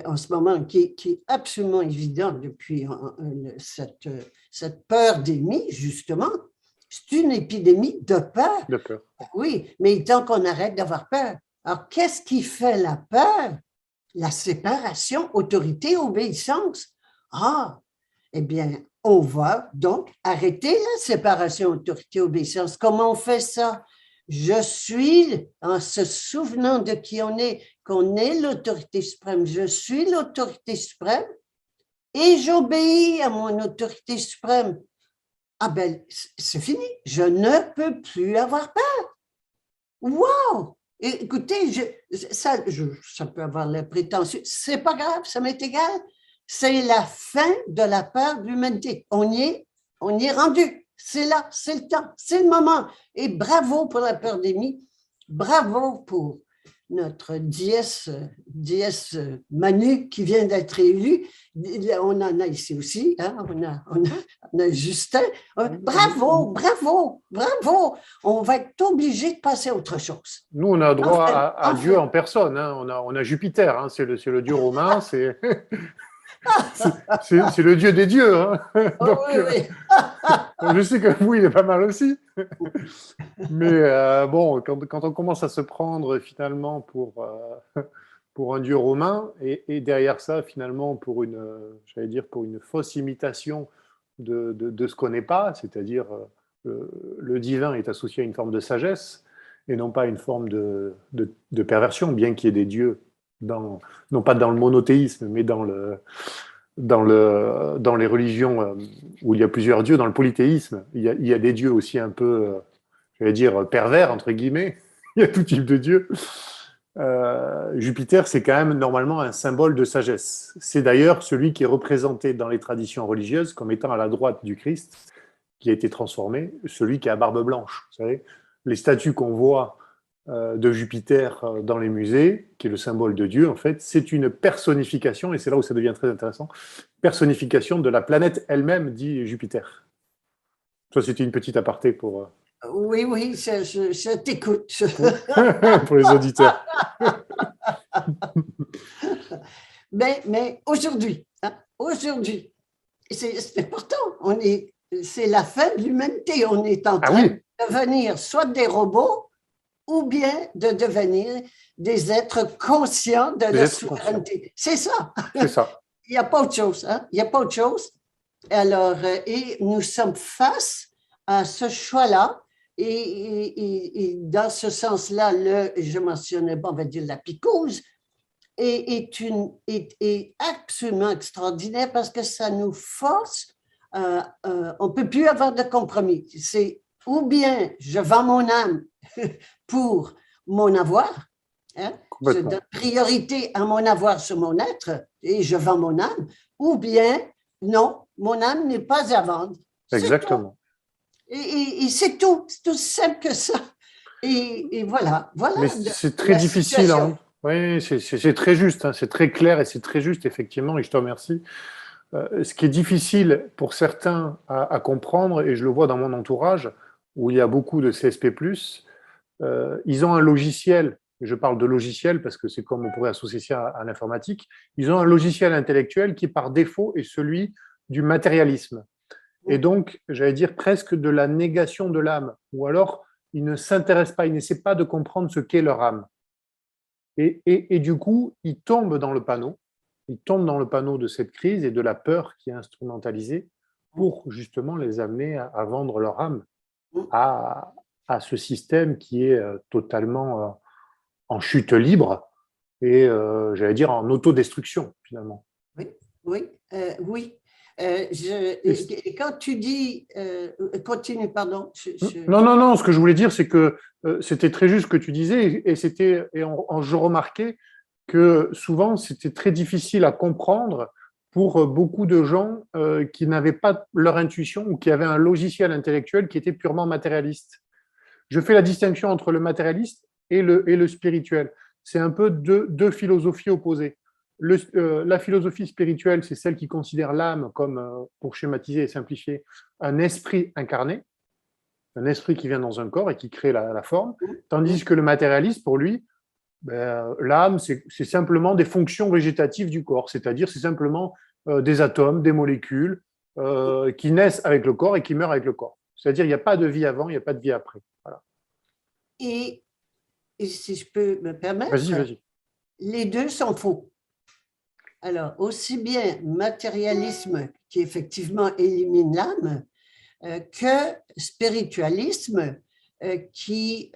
en ce moment, qui est absolument évident depuis cette peur d'ennemi, justement, c'est une épidémie de peur. De peur. Oui, mais tant qu'on arrête d'avoir peur. Alors, qu'est-ce qui fait la peur? La séparation autorité-obéissance. Ah, eh bien, on va donc arrêter la séparation autorité-obéissance. Comment on fait ça? Je suis, en se souvenant de qui on est, qu'on est l'autorité suprême, je suis l'autorité suprême et j'obéis à mon autorité suprême. Ah ben, c'est fini, je ne peux plus avoir peur. Wow! Écoutez, ça peut avoir la prétention, c'est pas grave, ça m'est égal. C'est la fin de la peur de l'humanité. On y est rendu. C'est là, c'est le temps, c'est le moment. Et bravo pour la pandémie, bravo pour notre dièse Manu qui vient d'être élu. On en a ici aussi, hein? on a Justin. Bravo, bravo, bravo. On va être obligé de passer à autre chose. Nous, on a droit à Dieu en personne. Hein. On a Jupiter, hein. C'est le dieu romain, c'est le dieu des dieux. Hein. Donc, oui. Je sais que vous, il est pas mal aussi. Mais bon, quand on commence à se prendre finalement pour un dieu romain, et derrière ça, finalement, pour une fausse imitation de ce qu'on n'est pas, c'est-à-dire le divin est associé à une forme de sagesse, et non pas une forme de perversion, bien qu'il y ait des dieux, non pas dans le monothéisme, mais dans les religions où il y a plusieurs dieux, dans le polythéisme, il y a des dieux aussi un peu, pervers, entre guillemets. Il y a tout type de dieux. Jupiter, c'est quand même normalement un symbole de sagesse. C'est d'ailleurs celui qui est représenté dans les traditions religieuses comme étant à la droite du Christ, qui a été transformé, celui qui a barbe blanche. Vous savez, les statues qu'on voit de Jupiter dans les musées, qui est le symbole de Dieu, en fait, c'est une personnification, et c'est là où ça devient très intéressant, personnification de la planète elle-même, dit Jupiter. Ça, c'était une petite aparté Oui, oui, je t'écoute. pour les auditeurs. Mais aujourd'hui, hein, aujourd'hui, c'est important, c'est la fin de l'humanité. On est en Ah train de oui, devenir soit des robots ou bien de devenir des êtres conscients de les la êtres conscients. souveraineté. C'est ça. C'est ça. Il n'y a pas autre chose. Hein? Il n'y a pas autre chose. Alors, et nous sommes face à ce choix-là. Et dans ce sens-là, je mentionnais, bon, on va dire la picouse, est absolument extraordinaire parce que ça nous force, on ne peut plus avoir de compromis. C'est ou bien je vends mon âme pour mon avoir, hein, je donne Complètement. priorité à mon avoir sur mon être et je vends mon âme, ou bien non, mon âme n'est pas à vendre. C'est tout. Exactement. Et c'est tout. C'est aussi simple que ça. Et voilà, voilà Mais c'est très la difficile, situation. hein. Oui, c'est très juste, hein. C'est très clair et c'est très juste, effectivement, et je te remercie. Ce qui est difficile pour certains à comprendre, et je le vois dans mon entourage, où il y a beaucoup de CSP+, ils ont un logiciel, je parle de logiciel parce que c'est comme on pourrait associer ça à l'informatique, ils ont un logiciel intellectuel qui par défaut est celui du matérialisme. Et donc, j'allais dire presque de la négation de l'âme, ou alors ils ne s'intéressent pas, ils n'essaient pas de comprendre ce qu'est leur âme. Et du coup, ils tombent dans le panneau de cette crise et de la peur qui est instrumentalisée pour justement les amener à vendre leur âme à, à ce système qui est totalement en chute libre et, j'allais dire, en autodestruction, finalement. Oui, oui, oui. Et Et quand tu dis, continue, pardon. non, non, non, ce que je voulais dire, c'est que c'était très juste ce que tu disais, je remarquais que souvent c'était très difficile à comprendre pour beaucoup de gens qui n'avaient pas leur intuition ou qui avaient un logiciel intellectuel qui était purement matérialiste. Je fais la distinction entre le matérialiste et le spirituel. C'est un peu deux philosophies opposées. La philosophie spirituelle, c'est celle qui considère l'âme comme, pour schématiser et simplifier, un esprit incarné, un esprit qui vient dans un corps et qui crée la forme, tandis que le matérialiste, pour lui, ben, l'âme, c'est simplement des fonctions végétatives du corps, c'est-à-dire c'est simplement des atomes, des molécules qui naissent avec le corps et qui meurent avec le corps. C'est-à-dire il n'y a pas de vie avant, il n'y a pas de vie après. Voilà. et, et si je peux me Vas-y, permettre, vas-y. les deux sont faux. Alors, aussi bien matérialisme qui effectivement élimine l'âme, que spiritualisme qui,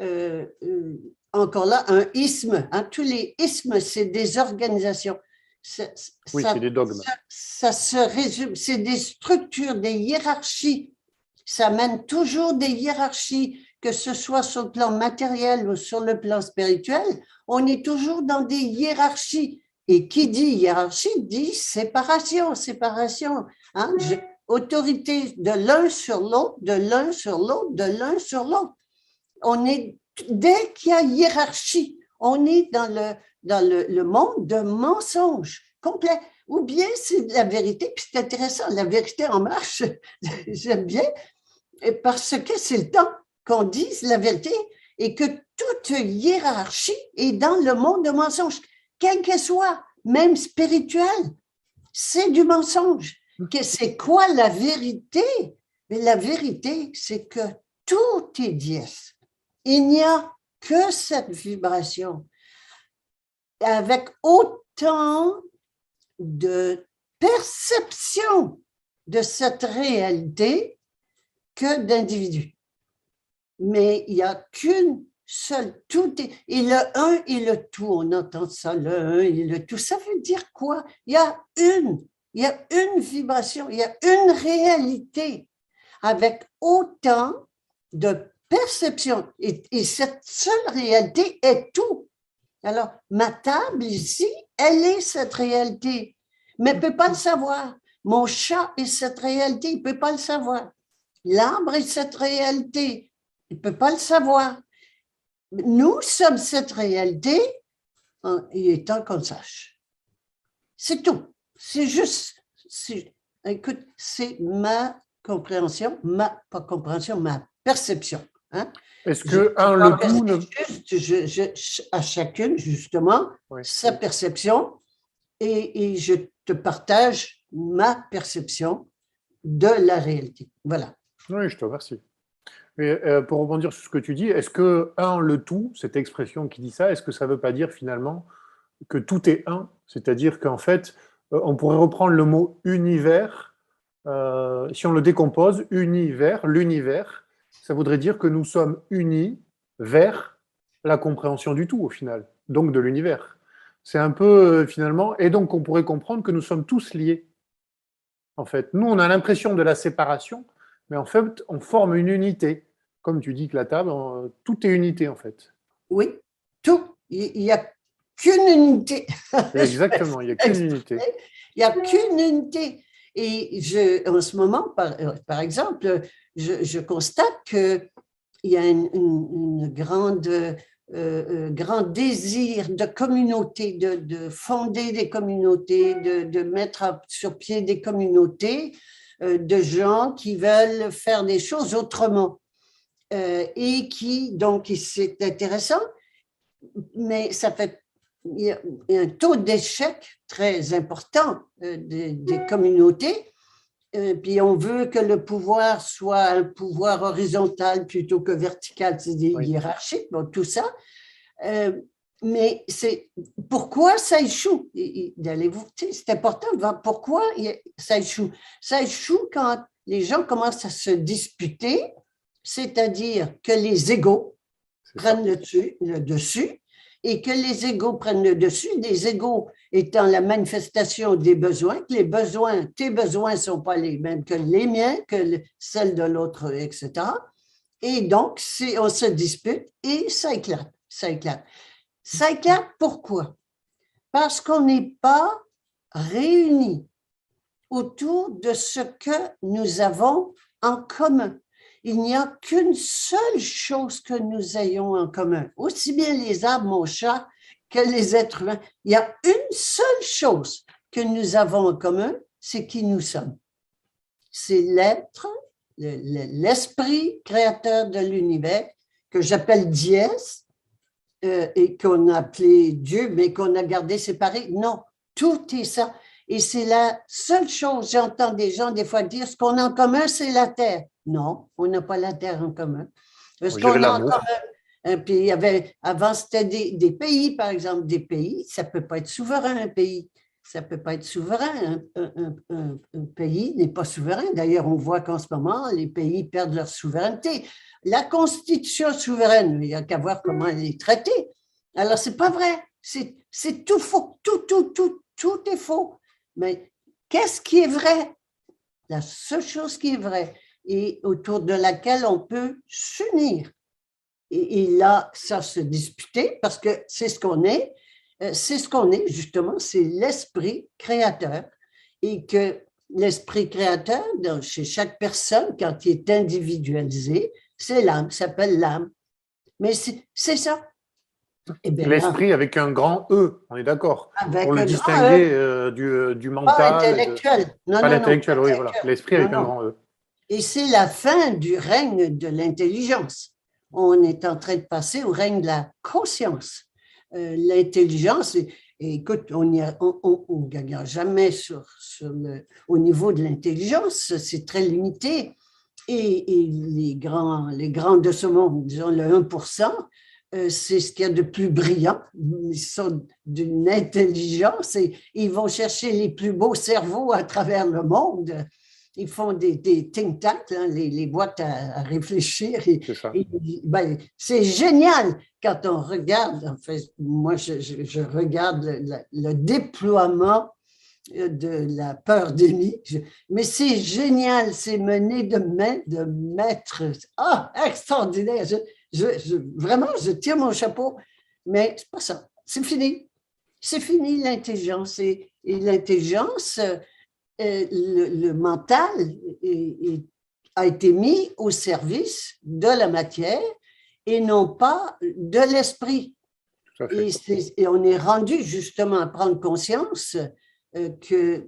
encore là, un isme. Hein, tous les ismes, c'est des organisations. Ça, Oui, c'est des dogmes. ça se résume, c'est des structures, des hiérarchies. Ça mène toujours des hiérarchies, que ce soit sur le plan matériel ou sur le plan spirituel. On est toujours dans des hiérarchies. Et qui dit hiérarchie dit séparation, séparation. Hein? Autorité de l'un sur l'autre, de l'un sur l'autre, de l'un sur l'autre. On est, dès qu'il y a hiérarchie, on est dans le monde de mensonges complet. Ou bien c'est la vérité, puis c'est intéressant, la vérité en marche, j'aime bien, parce que c'est le temps qu'on dise la vérité et que toute hiérarchie est dans le monde de mensonges, quel que soit, même spirituel, c'est du mensonge. C'est quoi la vérité? Mais la vérité, c'est que tout est dièse. Il n'y a que cette vibration avec autant de perception de cette réalité que d'individus. Mais il n'y a qu'une seule, tout est, et le un et le tout, on entend ça, le un et le tout, ça veut dire quoi? Il y a une vibration, il y a une réalité avec autant de perception. Et cette seule réalité est tout. Alors, ma table ici, elle est cette réalité, mais elle ne peut pas le savoir. Mon chat est cette réalité, il ne peut pas le savoir. L'arbre est cette réalité, il ne peut pas le savoir. Nous sommes cette réalité, il est temps qu'on le sache. C'est tout. C'est juste, écoute, c'est ma compréhension, ma perception. Hein? Est-ce que le tout ne... Juste, à chacune, justement, Oui. sa perception et je te partage ma perception de la réalité. Voilà. Oui, je te remercie. Et, pour rebondir sur ce que tu dis, est-ce que le tout, cette expression qui dit ça, est-ce que ça ne veut pas dire finalement que tout est un? C'est-à-dire qu'en fait, on pourrait reprendre le mot univers, si on le décompose, univers, l'univers, ça voudrait dire que nous sommes unis vers la compréhension du tout au final, donc de l'univers. C'est un peu finalement, et donc on pourrait comprendre que nous sommes tous liés. En fait, nous on a l'impression de la séparation, mais en fait on forme une unité. Comme tu dis que la table, tout est unité en fait. Oui, tout. Il n'y a qu'une unité. Exactement, il n'y a qu'une unité. Il n'y a qu'une unité. Et en ce moment, par exemple, je constate qu'il y a une grande, grand désir de communauté, de fonder des communautés, de mettre sur pied des communautés de gens qui veulent faire des choses autrement. Et qui, donc, c'est intéressant, mais ça fait, il y a un taux d'échec très important des communautés, puis on veut que le pouvoir soit un pouvoir horizontal plutôt que vertical, c'est-à-dire hiérarchique, bon, tout ça. Mais c'est pourquoi ça échoue. C'est important de voir pourquoi ça échoue. Ça échoue quand les gens commencent à se disputer, c'est-à-dire que les égos prennent le dessus et que les égos prennent le dessus, les égos étant la manifestation des besoins, que tes besoins ne sont pas les mêmes que les miens, que celles de l'autre, etc. Et donc, on se dispute et ça éclate. Ça éclate pourquoi? Parce qu'on n'est pas réunis autour de ce que nous avons en commun. Il n'y a qu'une seule chose que nous ayons en commun, aussi bien les arbres, mon chat, que les êtres humains. Il y a une seule chose que nous avons en commun, c'est qui nous sommes. C'est l'être, l'esprit créateur de l'univers, que j'appelle Diès, et qu'on a appelé Dieu, mais qu'on a gardé séparé. Non, tout est ça. Et c'est la seule chose, j'entends des gens des fois dire, ce qu'on a en commun, c'est la terre. Non, on n'a pas la terre en commun. Ce qu'on a en commun, puis il y avait, avant, c'était des pays, par exemple, des pays, ça ne peut pas être souverain, un pays. Ça ne peut pas être souverain. Un pays n'est pas souverain. D'ailleurs, on voit qu'en ce moment, les pays perdent leur souveraineté. La Constitution souveraine, il n'y a qu'à voir comment elle est traitée. Alors, ce n'est pas vrai. C'est tout faux. Tout est faux. Mais qu'est-ce qui est vrai? La seule chose qui est vraie et autour de laquelle on peut s'unir. Et là, ça se disputer parce que c'est ce qu'on est. C'est ce qu'on est, justement, c'est l'esprit créateur. Et que l'esprit créateur, chez chaque personne, quand il est individualisé, c'est l'âme, ça s'appelle l'âme. Mais c'est ça. L'esprit avec un grand E, on est d'accord. Pour le distinguer du mental. Pas intellectuel. Pas l'intellectuel, oui, voilà. L'esprit avec un grand E. Et c'est la fin du règne de l'intelligence. On est en train de passer au règne de la conscience. L'intelligence, écoute, on ne gagnera jamais au niveau de l'intelligence, c'est très limité. Et les grands de ce monde, disons le 1%, c'est ce qu'il y a de plus brillant. Ils sont d'une intelligence et ils vont chercher les plus beaux cerveaux à travers le monde. Ils font des think tanks, hein, les boîtes à réfléchir. C'est génial quand on regarde. En fait, moi, je regarde le déploiement de la peur d'Élie. Mais c'est génial, c'est mené de maître. Ah, extraordinaire. Vraiment, je tire mon chapeau. Mais c'est pas ça. C'est fini. C'est fini l'intelligence. Et l'intelligence, le mental a été mis au service de la matière et non pas de l'esprit. Et on est rendu justement à prendre conscience que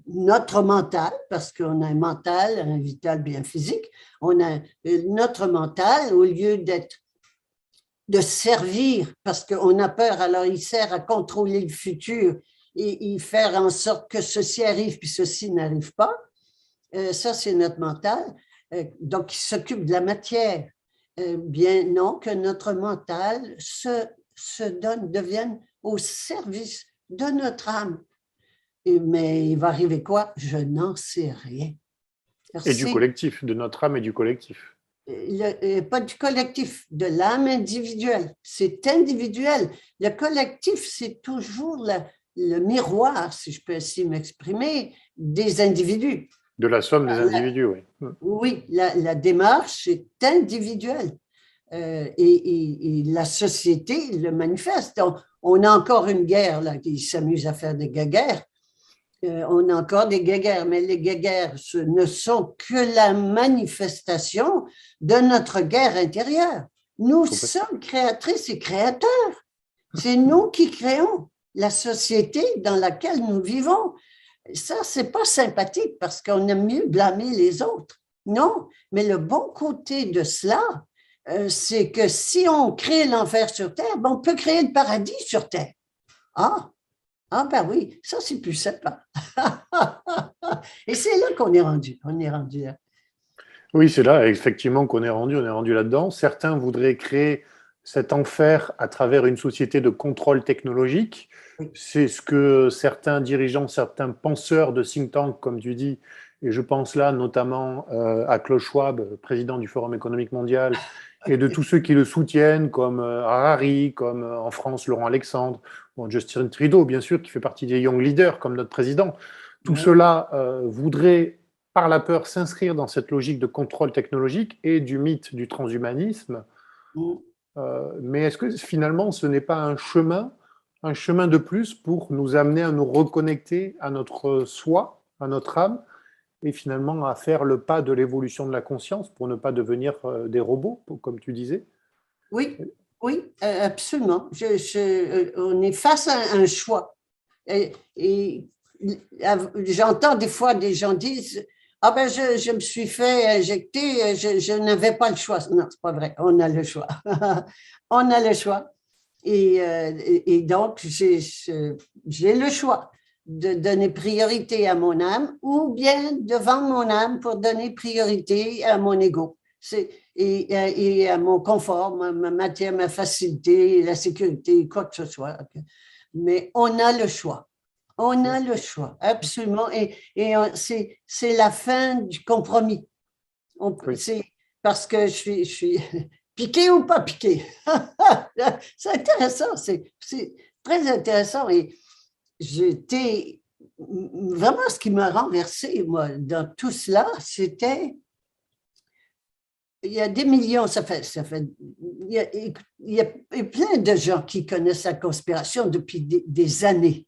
notre mental, parce qu'on a un mental, un vital bien physique, on a notre mental, au lieu de servir, parce qu'on a peur, alors il sert à contrôler le futur et faire en sorte que ceci arrive puis ceci n'arrive pas. Ça, c'est notre mental. Donc, il s'occupe de la matière. Bien non, que notre mental devienne au service de notre âme. Mais il va arriver quoi? Je n'en sais rien. Et du collectif, de notre âme et du collectif. Pas du collectif, de l'âme individuelle. C'est individuel. Le collectif, c'est toujours le miroir, si je peux ainsi m'exprimer, des individus. De la somme des individus, oui. Oui, la démarche est individuelle. Et la société le manifeste. On a encore une guerre là, qui s'amuse à faire des guéguerres. On a encore des guéguerres, mais les guéguerres ne sont que la manifestation de notre guerre intérieure. Nous sommes créatrices et créateurs. C'est nous qui créons la société dans laquelle nous vivons. Ça, c'est pas sympathique parce qu'on aime mieux blâmer les autres. Non, mais le bon côté de cela, c'est que si on crée l'enfer sur Terre, ben on peut créer le paradis sur Terre. Ben oui, ça c'est plus sympa. Et c'est là qu'on est rendu. On est rendu là. Oui, c'est là effectivement qu'on est rendu là-dedans. Certains voudraient créer cet enfer à travers une société de contrôle technologique. Oui. C'est ce que certains dirigeants, certains penseurs de think tank, comme tu dis, et je pense là notamment à Klaus Schwab, président du Forum économique mondial, et de tous ceux qui le soutiennent, comme Harari, comme en France Laurent Alexandre, bon, Justin Trudeau, bien sûr, qui fait partie des Young Leaders, comme notre président. Tout cela voudrait, par la peur, s'inscrire dans cette logique de contrôle technologique et du mythe du transhumanisme. Mais est-ce que finalement, ce n'est pas un chemin de plus pour nous amener à nous reconnecter à notre soi, à notre âme, et finalement à faire le pas de l'évolution de la conscience pour ne pas devenir des robots, comme tu disais? Oui, absolument. On est face à un choix. Et j'entends des fois des gens disent « Ah ben, je me suis fait injecter, je n'avais pas le choix. » Non, c'est pas vrai, on a le choix. On a le choix. Et donc, j'ai le choix de donner priorité à mon âme ou bien de vendre mon âme pour donner priorité à mon ego. Et à mon confort, ma matière, ma facilité, la sécurité, quoi que ce soit. Mais on a le choix. On a le choix, absolument. Et c'est la fin du compromis. C'est parce que je suis piqué ou pas piqué. C'est intéressant, c'est très intéressant. Et j'étais vraiment, ce qui m'a renversé, moi, dans tout cela, c'était il y a des millions, il y a plein de gens qui connaissent la conspiration depuis des années.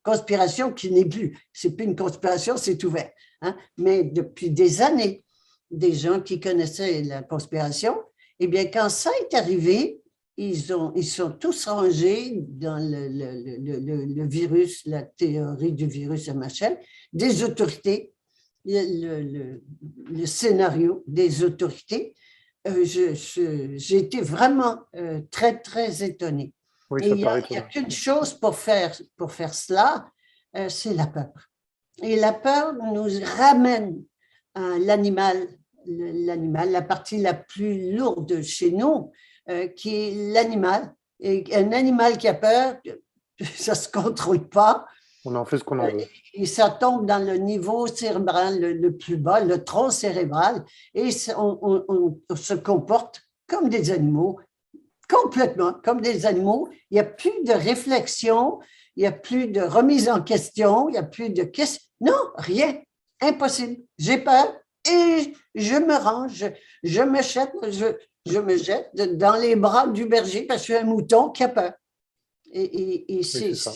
Conspiration qui n'est plus, c'est plus une conspiration, c'est ouvert. Hein? Mais depuis des années, des gens qui connaissaient la conspiration, eh bien, quand ça est arrivé, ils sont tous rangés dans le virus, la théorie du virus, machin, des autorités. Le scénario des autorités, j'ai été vraiment très, très étonnée. Oui, et il n'y a qu'une chose pour faire cela, c'est la peur. Et la peur nous ramène à l'animal, la partie la plus lourde chez nous, qui est l'animal. Et un animal qui a peur, ça ne se contrôle pas. On en fait ce qu'on en veut. Et ça tombe dans le niveau cérébral le plus bas, le tronc cérébral, et on se comporte comme des animaux, complètement comme des animaux. Il n'y a plus de réflexion, il n'y a plus de remise en question, il n'y a plus de question. Non, rien, impossible. J'ai peur et je me range, je me jette dans les bras du berger parce que je suis un mouton qui a peur. Et c'est ça.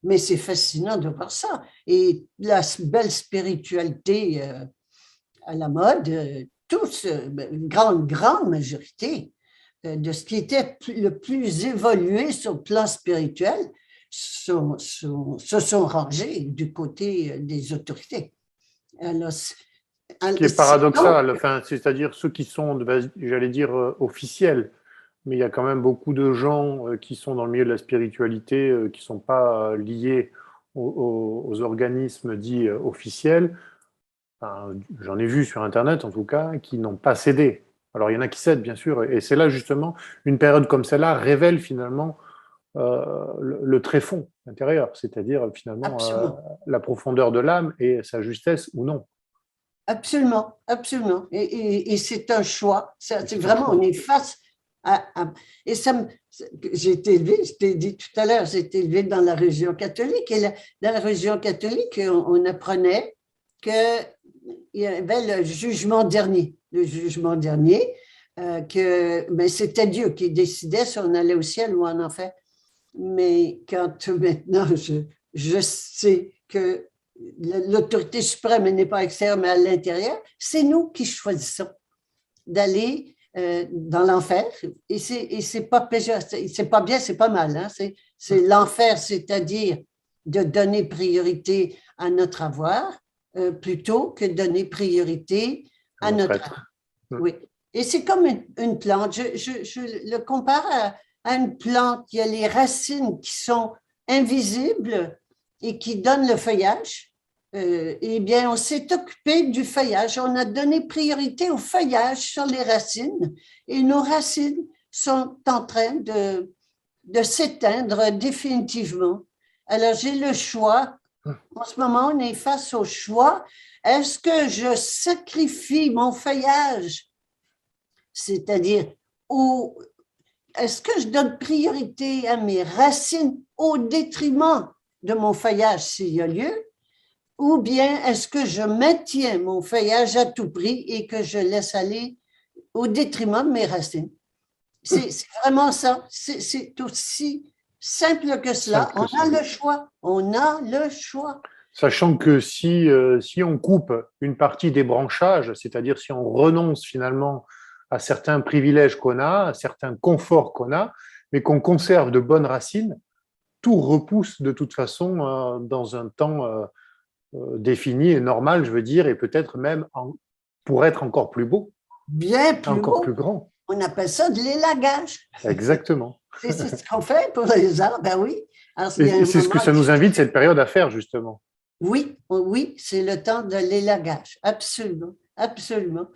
Mais c'est fascinant de voir ça. Et la belle spiritualité à la mode, tous, une grande majorité de ce qui était le plus évolué sur le plan spirituel se sont rangés du côté des autorités. Alors, Ce qui est paradoxal, enfin, c'est-à-dire ceux qui sont, j'allais dire, officiels, mais il y a quand même beaucoup de gens qui sont dans le milieu de la spiritualité, qui ne sont pas liés aux organismes dits officiels. Enfin, j'en ai vu sur Internet, en tout cas, qui n'ont pas cédé. Alors, il y en a qui cèdent, bien sûr, et c'est là, justement, une période comme celle-là révèle finalement le tréfonds intérieur, c'est-à-dire finalement la profondeur de l'âme et sa justesse ou non. Absolument, absolument. Et c'est un choix. C'est vraiment, on est face et j'ai été élevé, je t'ai dit tout à l'heure, j'ai été élevé dans la religion catholique. Et dans la religion catholique, on apprenait qu'il y avait le jugement dernier. Le jugement dernier, mais c'était Dieu qui décidait si on allait au ciel ou en enfer. Mais quand maintenant, je sais que l'autorité suprême n'est pas extérieure, mais à l'intérieur, c'est nous qui choisissons d'aller dans l'enfer. Et c'est pas péjoratif, c'est pas bien, c'est pas mal. Hein? C'est l'enfer, c'est-à-dire de donner priorité à notre avoir plutôt que donner priorité à notre être. Oui. Et c'est comme une plante. Je le compare à une plante. Il y a les racines qui sont invisibles et qui donnent le feuillage. Eh bien, on s'est occupé du feuillage. On a donné priorité au feuillage sur les racines et nos racines sont en train de s'éteindre définitivement. Alors, j'ai le choix. En ce moment, on est face au choix. Est-ce que je sacrifie mon feuillage? C'est-à-dire, est-ce que je donne priorité à mes racines au détriment de mon feuillage s'il y a lieu? Ou bien est-ce que je maintiens mon feuillage à tout prix et que je laisse aller au détriment de mes racines? C'est vraiment ça. C'est aussi simple que cela. On a le choix. On a le choix. Sachant que si on coupe une partie des branchages, c'est-à-dire si on renonce finalement à certains privilèges qu'on a, à certains conforts qu'on a, mais qu'on conserve de bonnes racines, tout repousse de toute façon dans un temps défini et normal, je veux dire, et peut-être même pour être encore plus beau, bien plus encore beau. plus grand. On appelle ça de l'élagage. Exactement. C'est ce qu'on fait pour les arbres, ben oui. Et c'est ce que ça nous invite cette période à faire, justement. Oui, oui, c'est le temps de l'élagage, absolument, absolument.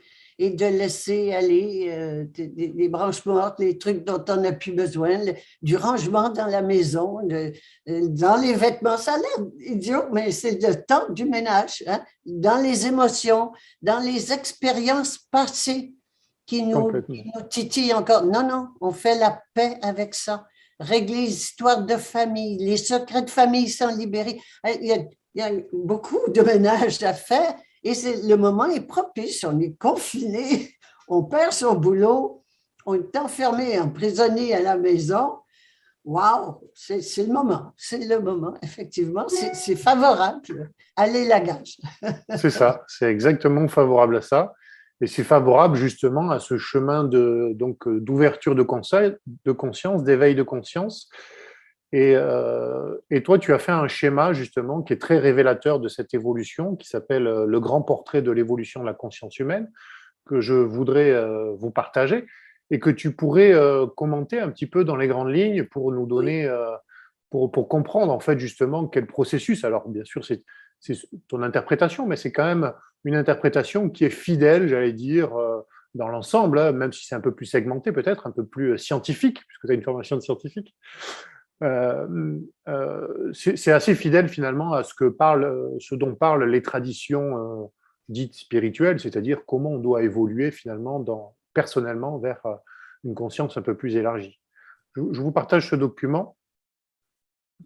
Et de laisser aller des branches mortes, les trucs dont on n'a plus besoin, du rangement dans la maison, dans les vêtements. Ça a l'air idiot, mais c'est le temps du ménage, hein? Dans les émotions, dans les expériences passées qui nous titillent encore. Non, non, on fait la paix avec ça. Régler les histoires de famille, les secrets de famille sont libérés. Il y a beaucoup de ménage à faire et le moment est propice. On est confiné, on perd son boulot, on est enfermé, emprisonné à la maison. Waouh, c'est le moment, effectivement. C'est favorable à l'élagage. C'est ça, c'est exactement favorable à ça. Et c'est favorable justement à ce chemin d'ouverture de conscience, d'éveil de conscience. Et toi, tu as fait un schéma justement qui est très révélateur de cette évolution, qui s'appelle le grand portrait de l'évolution de la conscience humaine, que je voudrais vous partager et que tu pourrais commenter un petit peu dans les grandes lignes pour nous donner, pour comprendre en fait justement quel processus. Alors bien sûr, c'est ton interprétation, mais c'est quand même une interprétation qui est fidèle, j'allais dire, dans l'ensemble, hein, même si c'est un peu plus segmenté peut-être, un peu plus scientifique, puisque tu as une formation de scientifique. C'est assez fidèle finalement à ce dont parlent les traditions dites spirituelles, c'est-à-dire comment on doit évoluer finalement personnellement vers une conscience un peu plus élargie. Je vous partage ce document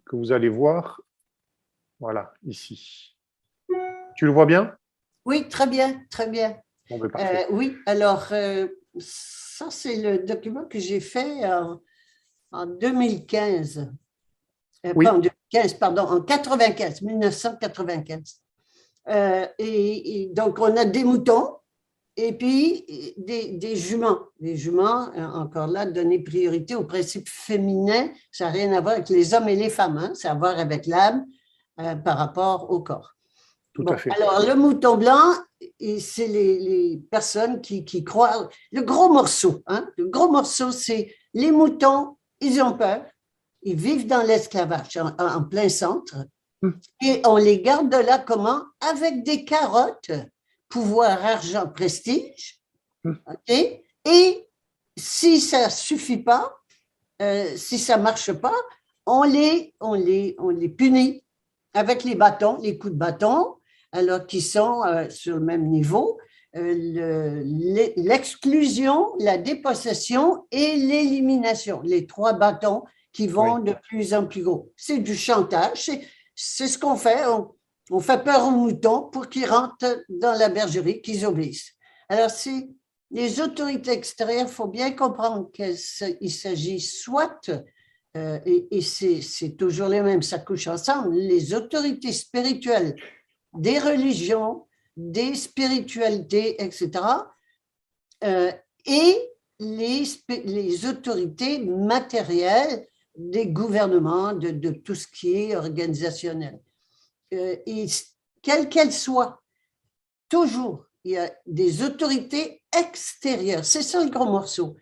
que vous allez voir, voilà, ici. Tu le vois bien? Oui, très bien, très bien. Bon, ben, parfait. Oui, alors, ça, c'est le document que j'ai fait en 2015. Oui. Pas en 2015, pardon, en 1995. Et donc, on a des moutons Et puis, des juments. Les juments, encore là, donner priorité au principe féminin, ça n'a rien à voir avec les hommes et les femmes, hein, ça a à voir avec l'âme par rapport au corps. Tout à Bon, fait. alors, le mouton blanc, c'est les personnes qui croient. Le gros morceau, hein, le gros morceau, c'est les moutons, ils ont peur, ils vivent dans l'esclavage en plein centre, et on les garde là comment? Avec des carottes, pouvoir, argent, prestige, ok? Et si ça ne suffit pas, si ça ne marche pas, on les punit avec les bâtons, les coups de bâton, alors qu'ils sont sur le même niveau, l'exclusion, la dépossession et l'élimination, les 3 bâtons qui vont de plus en plus gros. C'est du chantage, c'est ce qu'on fait, on fait peur aux moutons pour qu'ils rentrent dans la bergerie, qu'ils obéissent. Alors, les autorités extérieures, il faut bien comprendre qu'il s'agit soit et c'est toujours les mêmes, ça couche ensemble, les autorités spirituelles des religions, des spiritualités, etc., et les autorités matérielles des gouvernements, de tout ce qui est organisationnel. Et quelles qu'elles soient, toujours, il y a des autorités extérieures. C'est ça le gros morceau.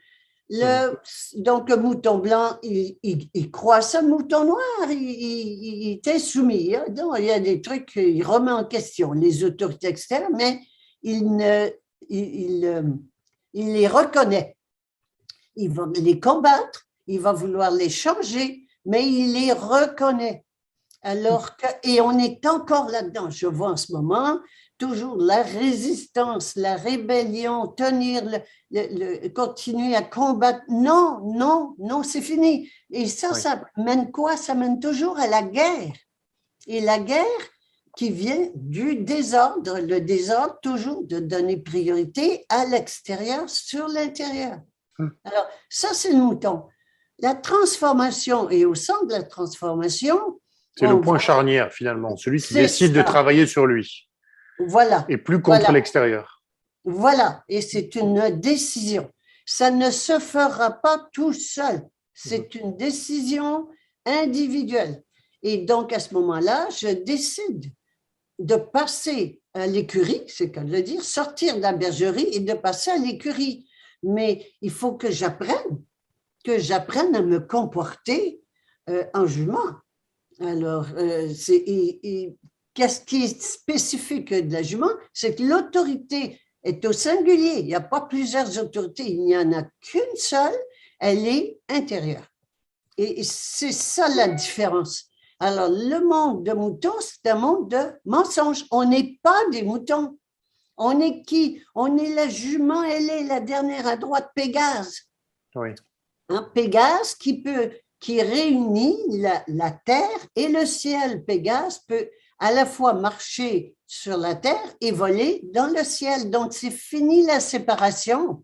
Donc, le mouton blanc, il croit ça, le mouton noir, il est soumis. Hein? Donc, il y a des trucs qu'il remet en question, les autorités externes, mais il les reconnaît. Il va les combattre, il va vouloir les changer, mais il les reconnaît. Alors que, et on est encore là-dedans, je vois en ce moment, toujours la résistance, la rébellion, continuer à combattre. Non, non, non, c'est fini. Et ça, ça mène quoi? Ça mène toujours à la guerre. Et la guerre qui vient du désordre, le désordre toujours de donner priorité à l'extérieur sur l'intérieur. Alors, ça, c'est le mouton. La transformation, et au centre de la transformation, c'est le point charnière, finalement, celui qui décide de travailler sur lui. Voilà. Et plus contre l'extérieur. Voilà. Et c'est une décision. Ça ne se fera pas tout seul. C'est une décision individuelle. Et donc, à ce moment-là, je décide de passer à l'écurie, c'est comme le dire, sortir de la bergerie et de passer à l'écurie. Mais il faut que j'apprenne à me comporter en jument. Alors, qu'est-ce qui est spécifique de la jument? C'est que l'autorité est au singulier. Il n'y a pas plusieurs autorités, il n'y en a qu'une seule, elle est intérieure. Et c'est ça la différence. Alors, le monde de moutons, c'est un monde de mensonges. On n'est pas des moutons. On est qui? On est la jument, elle est la dernière à droite, Pégase. Oui. Hein, Pégase qui réunit la terre et le ciel. Pégase peut à la fois marcher sur la terre et voler dans le ciel. Donc, c'est fini la séparation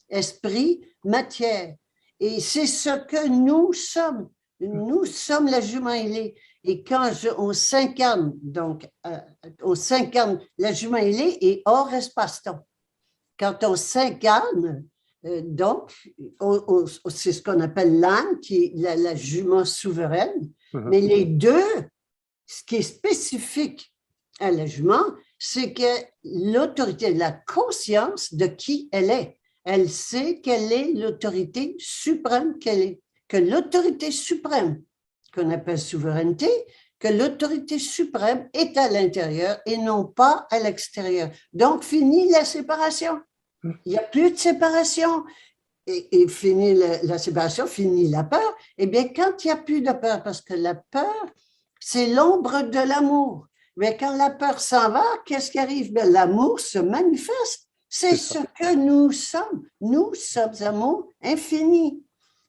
esprit-matière. Et c'est ce que nous sommes. Nous sommes la jument ailée. Et quand on s'incarne, donc, on s'incarne, la jument ailée est hors espace-temps. Quand on s'incarne, donc, c'est ce qu'on appelle l'âme, qui est la jument souveraine. Mais les deux, ce qui est spécifique à la jument, c'est que l'autorité, la conscience de qui elle est. Elle sait quelle est l'autorité suprême, que l'autorité suprême, qu'on appelle souveraineté, que l'autorité suprême est à l'intérieur et non pas à l'extérieur. Donc, fini la séparation. Il n'y a plus de séparation. Et fini la séparation, fini la peur. Eh bien, quand il n'y a plus de peur, parce que la peur, c'est l'ombre de l'amour. Mais quand la peur s'en va, qu'est-ce qui arrive? Bien, l'amour se manifeste. C'est ce que nous sommes. Nous sommes amour infini.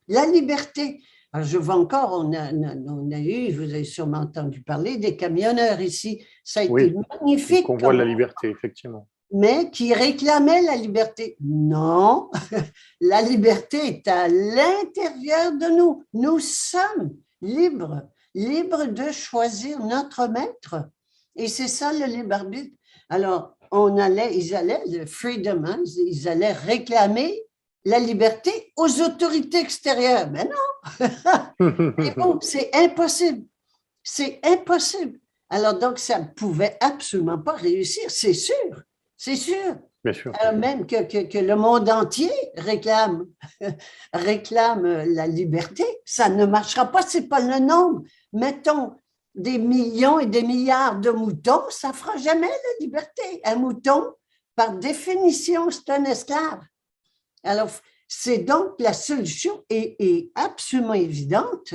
La liberté. Alors, je vois encore, on a eu, vous avez sûrement entendu parler, des camionneurs ici. Ça a été magnifique. On voit la liberté, effectivement. Mais qui réclamaient la liberté. Non, la liberté est à l'intérieur de nous. Nous sommes libres, libres de choisir notre maître. Et c'est ça le libre arbitre. Alors, ils allaient, le freedom, hein, ils allaient réclamer la liberté aux autorités extérieures. Mais non, mais bon, c'est impossible. C'est impossible. Alors donc, ça ne pouvait absolument pas réussir, c'est sûr. C'est sûr. Bien sûr. Alors même que le monde entier réclame, réclame la liberté, ça ne marchera pas, ce n'est pas le nombre. Mettons des millions et des milliards de moutons, ça ne fera jamais la liberté. Un mouton, par définition, c'est un esclave. Alors, c'est donc la solution est absolument évidente,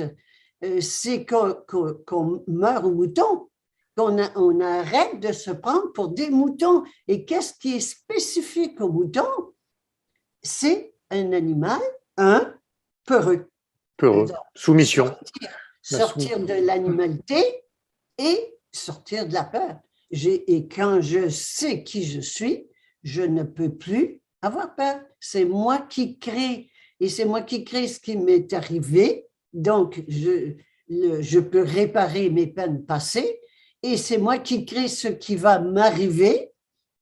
c'est qu'on meurt aux moutons, qu'on arrête de se prendre pour des moutons. Et qu'est-ce qui est spécifique aux moutons? C'est un animal, peureux. Peureux. Soumission. Sortir de l'animalité et sortir de la peur. Et quand je sais qui je suis, je ne peux plus avoir peur. C'est moi qui crée. Et c'est moi qui crée ce qui m'est arrivé. Donc, je peux réparer mes peines passées. Et c'est moi qui crée ce qui va m'arriver.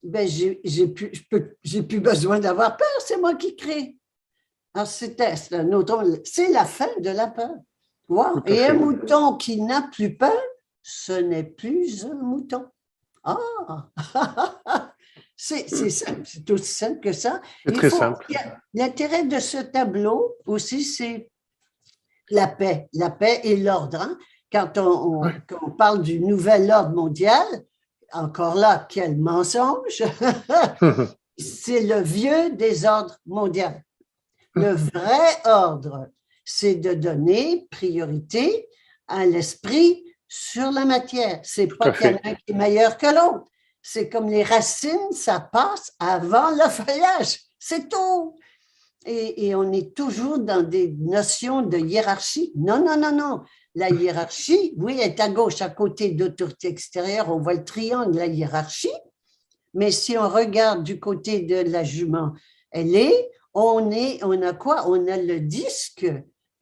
Ben, j'ai plus besoin d'avoir peur. C'est moi qui crée. Alors, c'est la fin de la peur. Wow. Et un mouton qui n'a plus peur, ce n'est plus un mouton. Ah! C'est simple, c'est aussi simple que ça. C'est très simple. L'intérêt de ce tableau aussi, c'est la paix et l'ordre. Hein? Quand on parle du nouvel ordre mondial, encore là, quel mensonge! C'est le vieux désordre mondial. Le vrai ordre, c'est de donner priorité à l'esprit sur la matière. C'est pas qu'il y en a un qui est meilleur que l'autre. C'est comme les racines, ça passe avant le feuillage. C'est tout. Et on est toujours dans des notions de hiérarchie. Non, non, non, non. La hiérarchie, oui, est à gauche, à côté d'autorité extérieure. On voit le triangle, la hiérarchie. Mais si on regarde du côté de la jument, on a quoi? On a le disque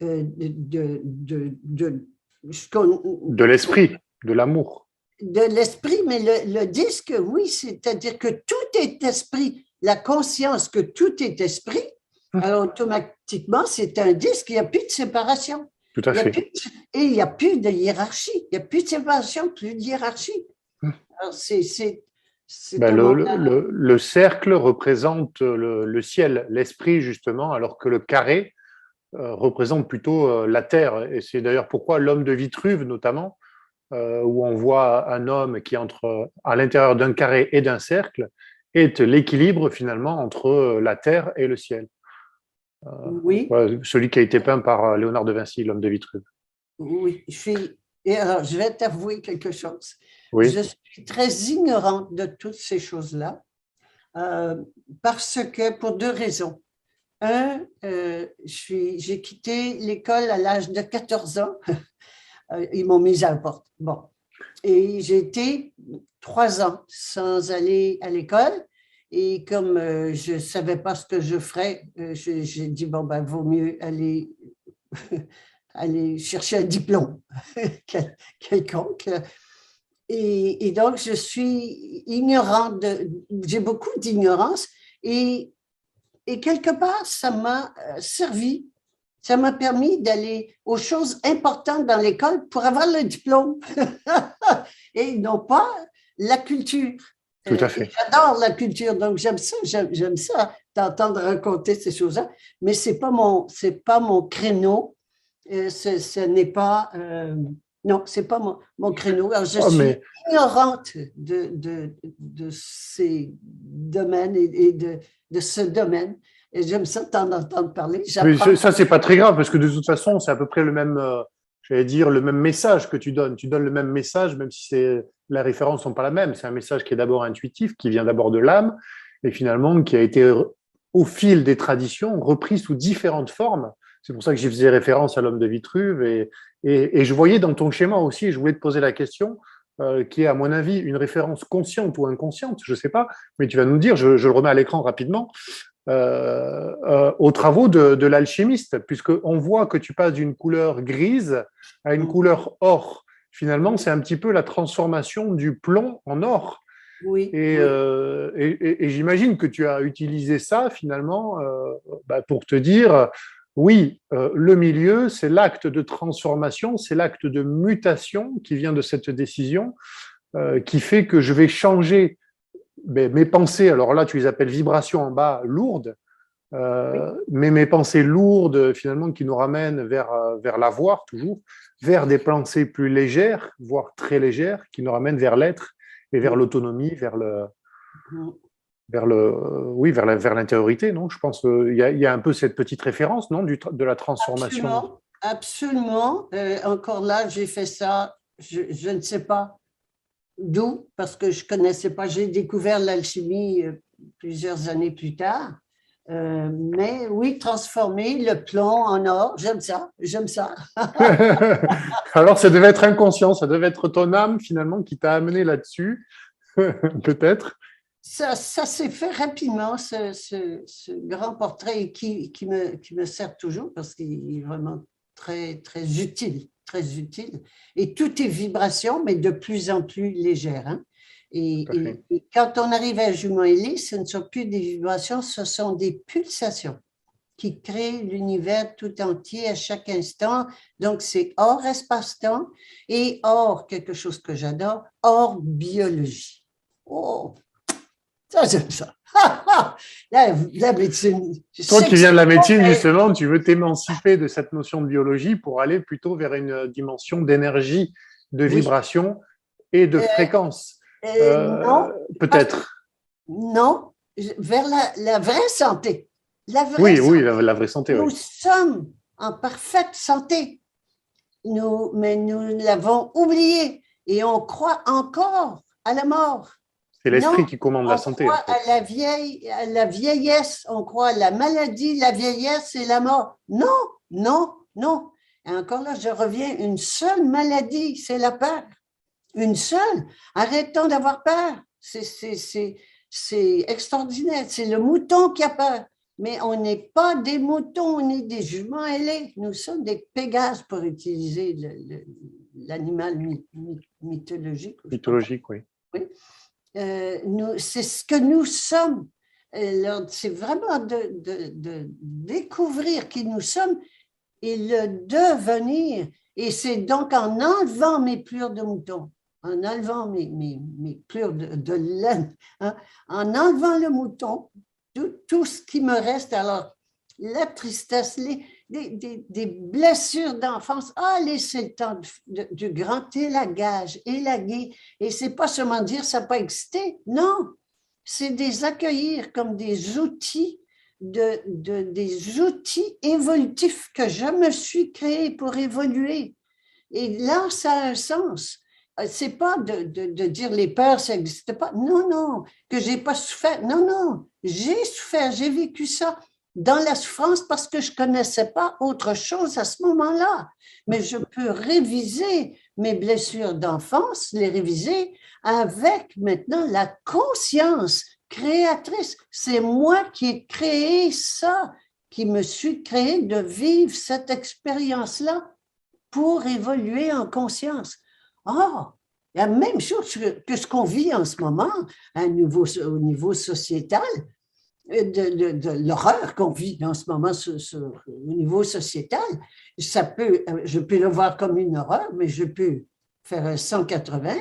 de l'esprit, de l'amour. De l'esprit, mais le disque, oui, c'est-à-dire que tout est esprit. La conscience que tout est esprit, alors automatiquement, c'est un disque, il n'y a plus de séparation. Tout à fait. Et il n'y a plus de hiérarchie. Il n'y a plus de séparation, plus de hiérarchie. Alors, le cercle représente le ciel, l'esprit, justement, alors que le carré représente plutôt la terre. Et c'est d'ailleurs pourquoi l'homme de Vitruve, notamment, où on voit un homme qui entre à l'intérieur d'un carré et d'un cercle, est l'équilibre finalement entre la terre et le ciel. Oui. Voilà, celui qui a été peint par Léonard de Vinci, l'homme de Vitruve. Oui, et alors, je vais t'avouer quelque chose. Oui. Je suis très ignorante de toutes ces choses-là parce que, pour deux raisons. J'ai quitté l'école à l'âge de 14 ans. Ils m'ont mise à la porte. Bon. Et j'ai été 3 ans sans aller à l'école. Et comme je ne savais pas ce que je ferais, j'ai dit, bon, ben, vaut mieux aller, aller chercher un diplôme quelconque. Et donc, je suis ignorante, j'ai beaucoup d'ignorance. Et quelque part, ça m'a servi. Ça m'a permis d'aller aux choses importantes dans l'école pour avoir le diplôme et non pas la culture. Tout à fait. J'adore la culture, donc j'aime ça d'entendre raconter ces choses-là, mais c'est pas mon créneau. Ce n'est pas non, c'est pas mon créneau. Alors, je suis ignorante de ces domaines et de ce domaine. Et j'aime ça t'en entendre parler. Oui, ça, c'est pas très grave parce que de toute façon, c'est à peu près le même, j'allais dire, le même message que tu donnes. Tu donnes le même message, même si les références sont pas la même. C'est un message qui est d'abord intuitif, qui vient d'abord de l'âme et finalement qui a été, au fil des traditions, repris sous différentes formes. C'est pour ça que j'y faisais référence à l'homme de Vitruve et je voyais dans ton schéma aussi, je voulais te poser la question, qui est à mon avis une référence consciente ou inconsciente, je sais pas, mais tu vas nous dire, je le remets à l'écran rapidement. Aux travaux de l'alchimiste, puisqu'on voit que tu passes d'une couleur grise à une couleur or. Finalement, c'est un petit peu la transformation du plomb en or. Oui, Et, oui. et j'imagine que tu as utilisé ça finalement pour te dire, oui, le milieu, c'est l'acte de transformation, c'est l'acte de mutation qui vient de cette décision, qui fait que je vais changer mes pensées. Alors là, tu les appelles vibrations en bas lourdes, Oui. mais mes pensées lourdes finalement qui nous ramènent vers l'avoir toujours, vers des pensées plus légères, voire très légères, qui nous ramènent vers l'être et vers Oui. l'autonomie, oui, vers l'intériorité, non? Je pense qu'il y a un peu cette petite référence, non, de la transformation. Absolument, absolument. Encore là, j'ai fait ça, je ne sais pas d'où, parce que je ne connaissais pas. J'ai découvert l'alchimie plusieurs années plus tard. Mais oui, transformer le plomb en or, j'aime ça, j'aime ça. Alors, ça devait être inconscient, ça devait être ton âme finalement qui t'a amené là-dessus, peut-être. Ça s'est fait rapidement, ce grand portrait qui me sert toujours parce qu'il est vraiment très, très utile, très utile. Et tout est vibration, mais de plus en plus légère, hein. Tout à fait. Et quand on arrive à jument ailé, ce ne sont plus des vibrations, ce sont des pulsations qui créent l'univers tout entier à chaque instant. Donc, c'est hors espace-temps et hors quelque chose que j'adore, hors biologie. Oh, ça, j'aime ça. La médecine, Toi c'est qui que viens c'est de la médecine, mauvais. justement, tu veux t'émanciper de cette notion de biologie pour aller plutôt vers une dimension d'énergie, de Oui. vibration et de Euh, fréquence. non, pas, Peut-être. non, vers la vraie santé. La vraie Oui, oui, santé. la vraie santé, oui. Nous sommes en parfaite santé, mais nous l'avons oublié et on croit encore à la mort. C'est Non, l'esprit qui commande la on santé, en croit fait. à la vieillesse, on croit à la maladie, la vieillesse et la mort. Non, non, non. Et encore là, je reviens, une seule maladie, c'est la peur. Une seule. Arrêtons d'avoir peur. C'est extraordinaire. C'est le mouton qui a peur. Mais on n'est pas des moutons, on est des juments ailés. Nous sommes des pégases pour utiliser l'animal mythologique. Je sais pas quoi. Mythologique, oui. Oui. C'est ce que nous sommes. C'est vraiment de découvrir qui nous sommes et le devenir. Et c'est donc en enlevant mes plures de mouton, en enlevant mes plures de laine, hein, en enlevant le mouton, tout ce qui me reste, alors la tristesse, des blessures d'enfance, laissez le temps du grand élagage, élaguer. Et c'est pas seulement dire ça n'a pas existé, non, c'est des accueillir comme des outils des outils évolutifs que je me suis créé pour évoluer. Et là, ça a un sens. C'est pas de dire les peurs, ça n'existe pas. Non, non, que j'ai pas souffert. Non, non, j'ai souffert, j'ai vécu ça dans la souffrance parce que je connaissais pas autre chose à ce moment-là. Mais je peux réviser mes blessures d'enfance, les réviser avec maintenant la conscience créatrice. C'est moi qui ai créé ça, qui me suis créé de vivre cette expérience-là pour évoluer en conscience. Ah, la même chose que ce qu'on vit en ce moment au niveau sociétal, de l'horreur qu'on vit en ce moment au niveau sociétal. Je peux le voir comme une horreur, mais je peux faire un 180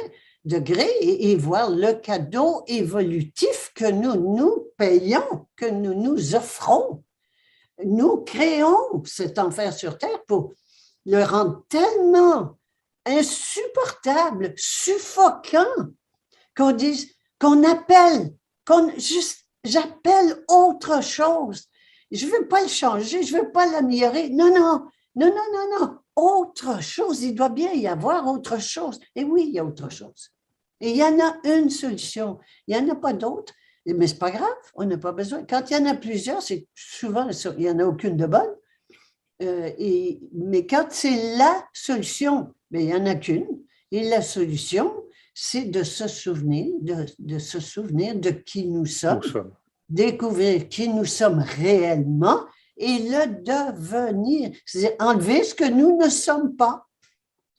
degrés et voir le cadeau évolutif que nous payons, que nous offrons. Nous créons cet enfer sur Terre pour le rendre tellement insupportable, suffocant, qu'on dise, qu'on appelle, j'appelle autre chose. Je ne veux pas le changer, je ne veux pas l'améliorer. Non, non, non, non, non, non. Autre chose, il doit bien y avoir autre chose. Et oui, il y a autre chose. Et il y en a une solution. Il n'y en a pas d'autre. Mais ce n'est pas grave, on n'a pas besoin. Quand il y en a plusieurs, c'est souvent, il n'y en a aucune de bonne. Mais quand c'est la solution, mais il n'y en a qu'une. Et la solution, c'est de se souvenir, de se souvenir de qui nous sommes, Nous sommes. découvrir qui nous sommes réellement et le devenir. C'est-à-dire enlever ce que nous ne sommes pas.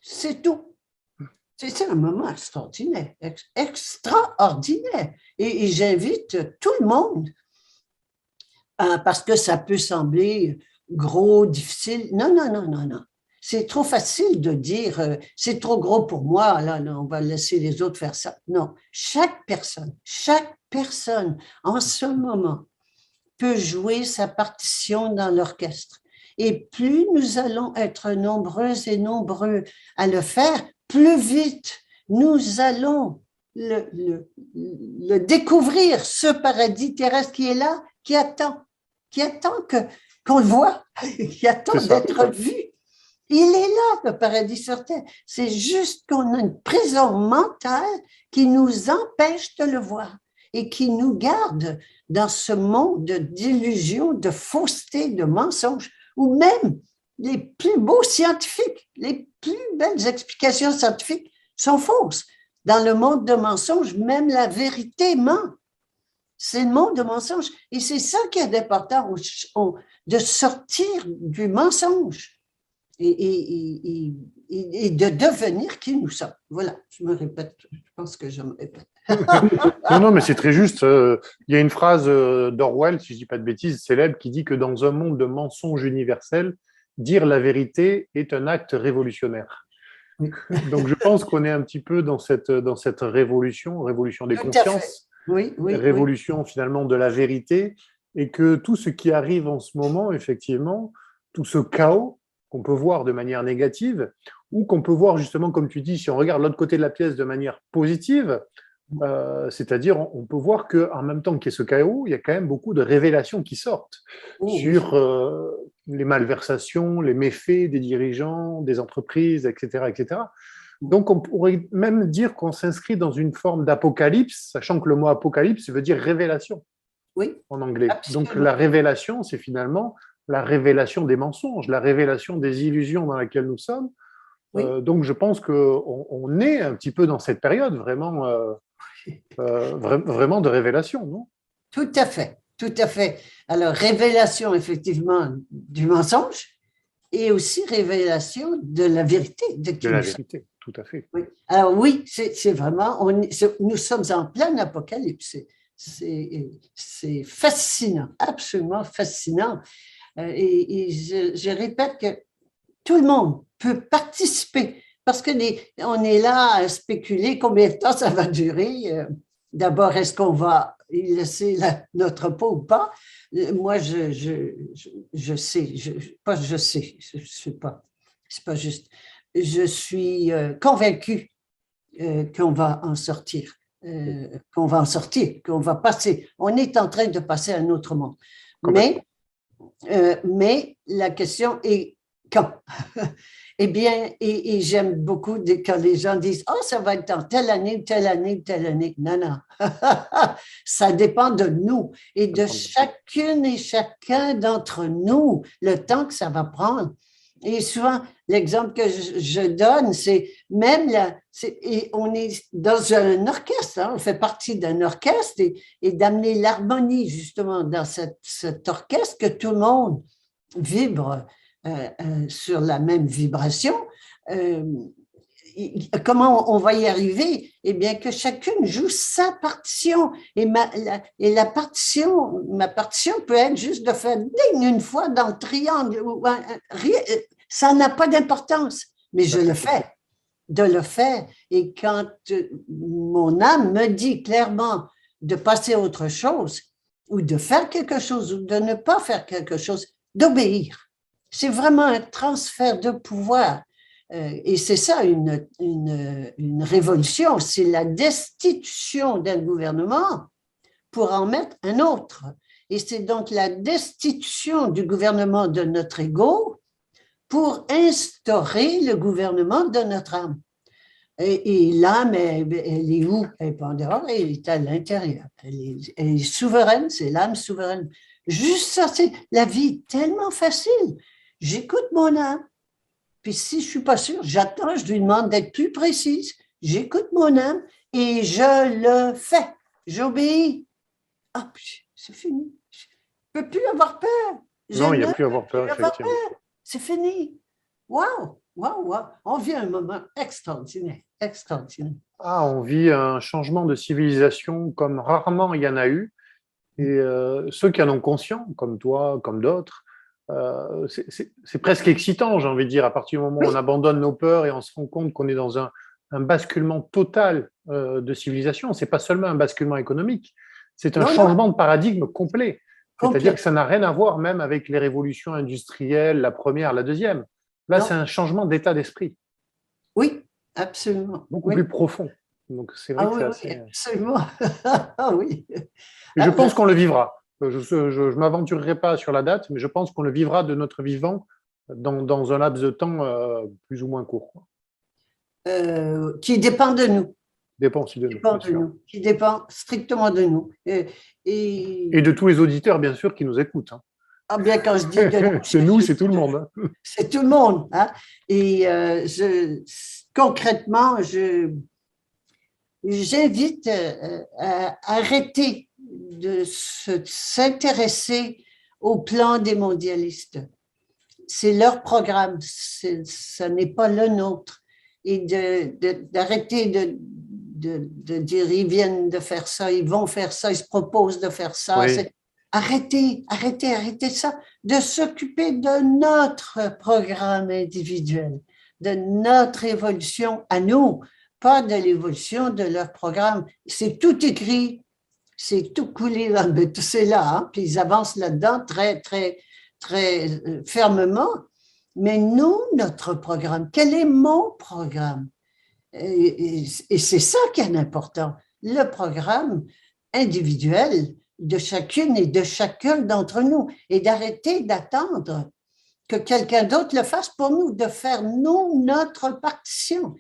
C'est tout. C'est un moment extraordinaire, extraordinaire. Et j'invite tout le monde, parce que ça peut sembler gros, difficile. Non, non, non, non, non. C'est trop facile de dire, c'est trop gros pour moi, là, on va laisser les autres faire ça. Non, chaque personne, en ce moment, peut jouer sa partition dans l'orchestre. Et plus nous allons être nombreux et nombreux à le faire, plus vite nous allons le découvrir, ce paradis terrestre qui est là, qui attend qu'on le voit, qui attend d'être vu. Il est là, le paradis sur terre. C'est juste qu'on a une prison mentale qui nous empêche de le voir et qui nous garde dans ce monde d'illusions, de fausseté, de mensonges, où même les plus beaux scientifiques, les plus belles explications scientifiques sont fausses. Dans le monde de mensonges, même la vérité ment. C'est le monde de mensonges. Et c'est ça qui est important, de sortir du mensonge et de devenir qui nous sommes. Voilà, je me répète, je pense que je me répète. Non, non, mais c'est très juste. Il y a une phrase d'Orwell, si je ne dis pas de bêtises, célèbre, qui dit que dans un monde de mensonges universels, dire la vérité est un acte révolutionnaire. Oui. Donc je pense qu'on est un petit peu dans cette révolution des consciences, oui, révolution finalement de la vérité, et que tout ce qui arrive en ce moment, effectivement, tout ce chaos qu'on peut voir de manière négative, ou qu'on peut voir justement, comme tu dis, si on regarde l'autre côté de la pièce de manière positive, c'est-à-dire on peut voir qu'en même temps qu'il y a ce chaos, il y a quand même beaucoup de révélations qui sortent sur les malversations, les méfaits des dirigeants, des entreprises, etc., etc. Donc on pourrait même dire qu'on s'inscrit dans une forme d'apocalypse, sachant que le mot apocalypse veut dire révélation en anglais. Absolument. Donc la révélation, c'est finalement la révélation des mensonges, la révélation des illusions dans laquelle nous sommes. Donc je pense qu'on est un petit peu dans cette période vraiment, vraiment de révélation, non? Tout à fait, tout à fait. Alors, révélation effectivement du mensonge et aussi révélation de la vérité. De la vérité, tout à fait. Oui. Alors oui, c'est vraiment, nous sommes en plein apocalypse. C'est fascinant, absolument fascinant. Et je répète que tout le monde peut participer parce que on est là à spéculer combien de temps ça va durer. D'abord, est-ce qu'on va y laisser notre peau ou pas? Moi, je sais, c'est pas juste. Je suis convaincue qu'on va en sortir, qu'on va passer. On est en train de passer à un autre monde. Mais la question est quand? Eh bien, et j'aime beaucoup quand les gens disent « Oh, ça va être dans telle année, telle année, telle année. » Non, non. Ça dépend de nous et de chacune et chacun d'entre nous, le temps que ça va prendre. Et souvent, l'exemple que je donne, c'est même on est dans un orchestre, hein, on fait partie d'un orchestre et d'amener l'harmonie justement dans cet orchestre, que tout le monde vibre sur la même vibration. Comment on va y arriver? Eh bien, que chacune joue sa partition. Et ma partition peut être juste de faire ding une fois dans le triangle. Ça n'a pas d'importance, mais je le fais. De le faire. Et quand mon âme me dit clairement de passer à autre chose, ou de faire quelque chose, ou de ne pas faire quelque chose, d'obéir. C'est vraiment un transfert de pouvoir. Et c'est ça une révolution, c'est la destitution d'un gouvernement pour en mettre un autre. Et c'est donc la destitution du gouvernement de notre ego pour instaurer le gouvernement de notre âme. Et l'âme, elle est où? Elle n'est pas en dehors, elle est à l'intérieur. Elle est souveraine, c'est l'âme souveraine. Juste ça, c'est la vie tellement facile. J'écoute mon âme. Puis si je ne suis pas sûre, j'attends, je lui demande d'être plus précise. J'écoute mon âme et je le fais. J'obéis. Ah, puis c'est fini. Je ne peux plus avoir peur. Non, il n'y a plus à avoir peur, effectivement. C'est fini. Wow! waouh, waouh. On vit un moment extraordinaire, extraordinaire. Ah, on vit un changement de civilisation comme rarement il y en a eu. Et ceux qui en ont conscience, comme toi, comme d'autres, c'est presque excitant, j'ai envie de dire, à partir du moment où on Oui, abandonne nos peurs et on se rend compte qu'on est dans un basculement total de civilisation. Ce n'est pas seulement un basculement économique, c'est un non, non, changement de paradigme complet. C'est-à-dire que complet. ça n'a rien à voir même avec les révolutions industrielles, la première, la deuxième. Là, c'est Non, un changement d'état d'esprit, oui, absolument. beaucoup Oui. plus profond. Donc, c'est vrai Ah que oui, c'est oui, assez. absolument. Ah oui. Et je Ah, pense qu'on le vivra. Je ne m'aventurerai pas sur la date, mais je pense qu'on le vivra de notre vivant dans un laps de temps plus ou moins court. qui dépend de nous, Dépend aussi de nous, dépend bien de sûr. nous, qui dépend strictement de nous. Et Et de tous les auditeurs, bien sûr, qui nous écoutent. ah bien, quand je dis de nous, C'est nous, c'est tout le monde. c'est tout le monde. Hein. Et concrètement, j'invite à arrêter de s'intéresser au plan des mondialistes. C'est leur programme, ça n'est pas le nôtre. Et d'arrêter de dire ils viennent de faire ça, ils vont faire ça, ils se proposent de faire ça. Oui, Arrêtez, arrêtez, arrêtez ça, de s'occuper de notre programme individuel, de notre évolution à nous, pas de l'évolution de leur programme. C'est tout écrit, c'est tout coulé, c'est là, hein, puis ils avancent là-dedans très, très, très fermement. Mais nous, notre programme, quel est mon programme? Et c'est ça qui est important. Le programme individuel de chacune et de chacun d'entre nous et d'arrêter d'attendre que quelqu'un d'autre le fasse pour nous, de faire nous notre partition,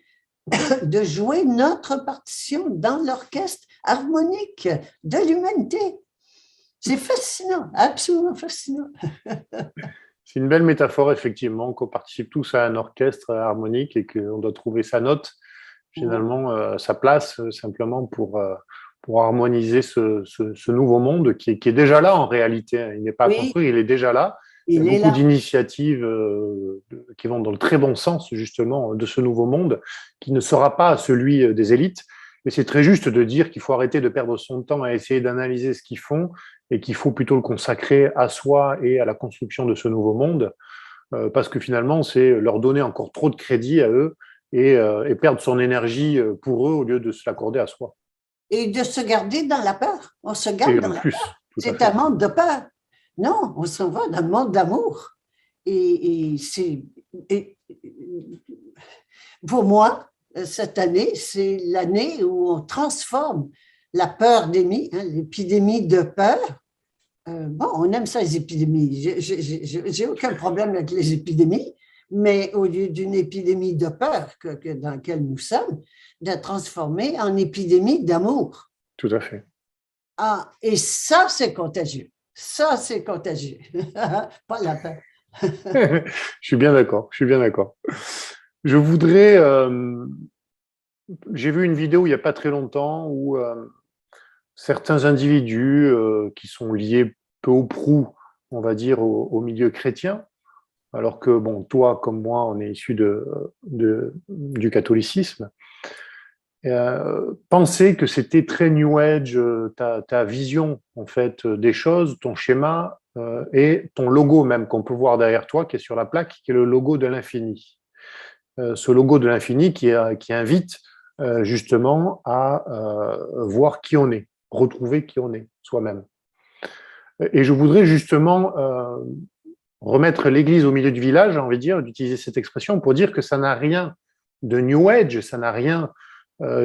de jouer notre partition dans l'orchestre harmonique de l'humanité. C'est fascinant, absolument fascinant. c'est une belle métaphore, effectivement, qu'on participe tous à un orchestre harmonique et qu'on doit trouver sa note, finalement, sa place, simplement pour harmoniser ce nouveau monde qui est déjà là en réalité. Il n'est pas à Oui, construire, il est déjà là. Il y a il est beaucoup là. d'initiatives qui vont dans le très bon sens, justement, de ce nouveau monde, qui ne sera pas celui des élites. Mais c'est très juste de dire qu'il faut arrêter de perdre son temps à essayer d'analyser ce qu'ils font et qu'il faut plutôt le consacrer à soi et à la construction de ce nouveau monde, parce que finalement, c'est leur donner encore trop de crédit à eux et perdre son énergie pour eux au lieu de se l'accorder à soi. Et de se garder dans la peur. On se Et garde dans en la plus, peur. tout à C'est un fait. monde de peur. Non, on s'en va dans le monde d'amour. Et c'est. Et pour moi, cette année, c'est l'année où on transforme la peur d'épidémie, hein, l'épidémie de peur. Bon, on aime ça, les épidémies. J'ai aucun problème avec les épidémies, mais au lieu d'une épidémie de peur dans laquelle nous sommes, de la transformer en épidémie d'amour. Tout à fait. Ah, et ça, c'est contagieux. Ça, c'est contagieux. Pas la peur. Je suis bien d'accord. Je suis bien d'accord. Je voudrais. J'ai vu une vidéo il n'y a pas très longtemps où certains individus qui sont liés peu ou prou, on va dire, au milieu chrétien, alors que, bon, toi comme moi, on est issus du catholicisme, pensaient que c'était très New Age, ta vision, en fait, des choses, ton schéma et ton logo même qu'on peut voir derrière toi, qui est sur la plaque, qui est le logo de l'infini. Ce logo de l'infini qui invite justement à voir qui on est, retrouver qui on est soi-même. Et je voudrais justement remettre l'église au milieu du village, j'ai envie de dire, d'utiliser cette expression pour dire que ça n'a rien de New Age, ça n'a rien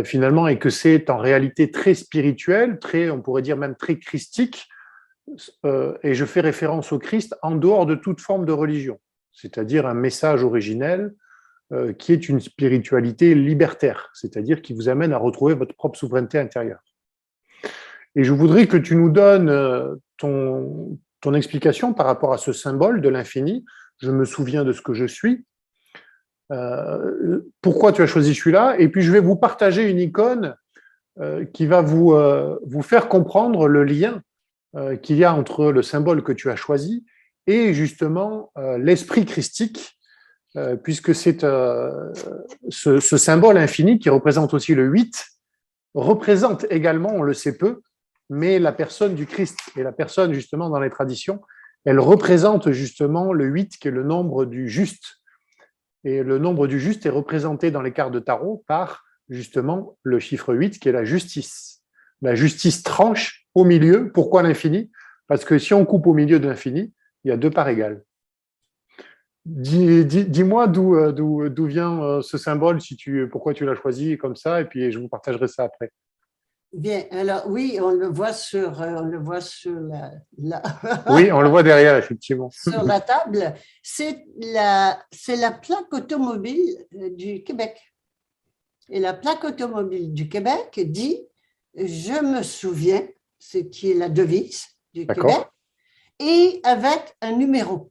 finalement, et que c'est en réalité très spirituel, très, on pourrait dire même très christique, et je fais référence au Christ en dehors de toute forme de religion, c'est-à-dire un message originel qui est une spiritualité libertaire, c'est-à-dire qui vous amène à retrouver votre propre souveraineté intérieure. Et je voudrais que tu nous donnes ton explication par rapport à ce symbole de l'infini. Je me souviens de ce que je suis. Pourquoi tu as choisi celui-là? Et puis je vais vous partager une icône qui va vous faire comprendre le lien qu'il y a entre le symbole que tu as choisi et justement l'esprit christique puisque c'est ce symbole infini qui représente aussi le 8, représente également, on le sait peu, mais la personne du Christ. Et la personne, justement, dans les traditions, elle représente justement le 8, qui est le nombre du juste. Et le nombre du juste est représenté dans les cartes de tarot par, justement, le chiffre 8, qui est la justice. La justice tranche au milieu. Pourquoi l'infini? Parce que si on coupe au milieu de l'infini, il y a deux parts égales. Dis-moi d'où vient ce symbole, pourquoi tu l'as choisi comme ça, et puis je vous partagerai ça après. Bien, alors oui, on le voit sur Oui, on le voit derrière, effectivement. sur la table. C'est la plaque automobile du Québec. Et la plaque automobile du Québec dit « Je me souviens », ce qui est la devise du Québec, et avec un numéro.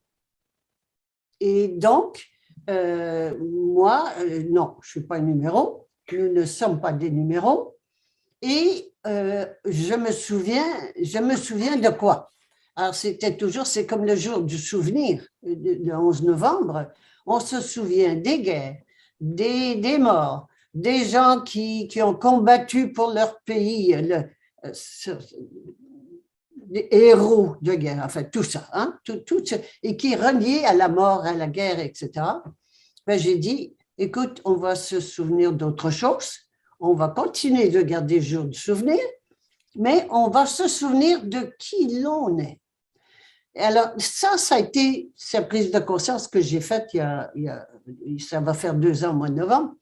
Et donc, moi, non, je ne suis pas un numéro, nous ne sommes pas des numéros, et je me souviens de quoi? Alors, c'est comme le jour du souvenir, le 11 novembre, on se souvient des guerres, des morts, des gens qui ont combattu pour leur pays, des héros de guerre, en fait, tout ça, hein, tout et qui est relié à la mort, à la guerre, etc. Ben, j'ai dit, écoute, on va se souvenir d'autre chose, on va continuer de garder le jour du souvenir, mais on va se souvenir de qui l'on est. Et alors, ça a été cette prise de conscience que j'ai faite ça va faire 2 ans au mois de novembre,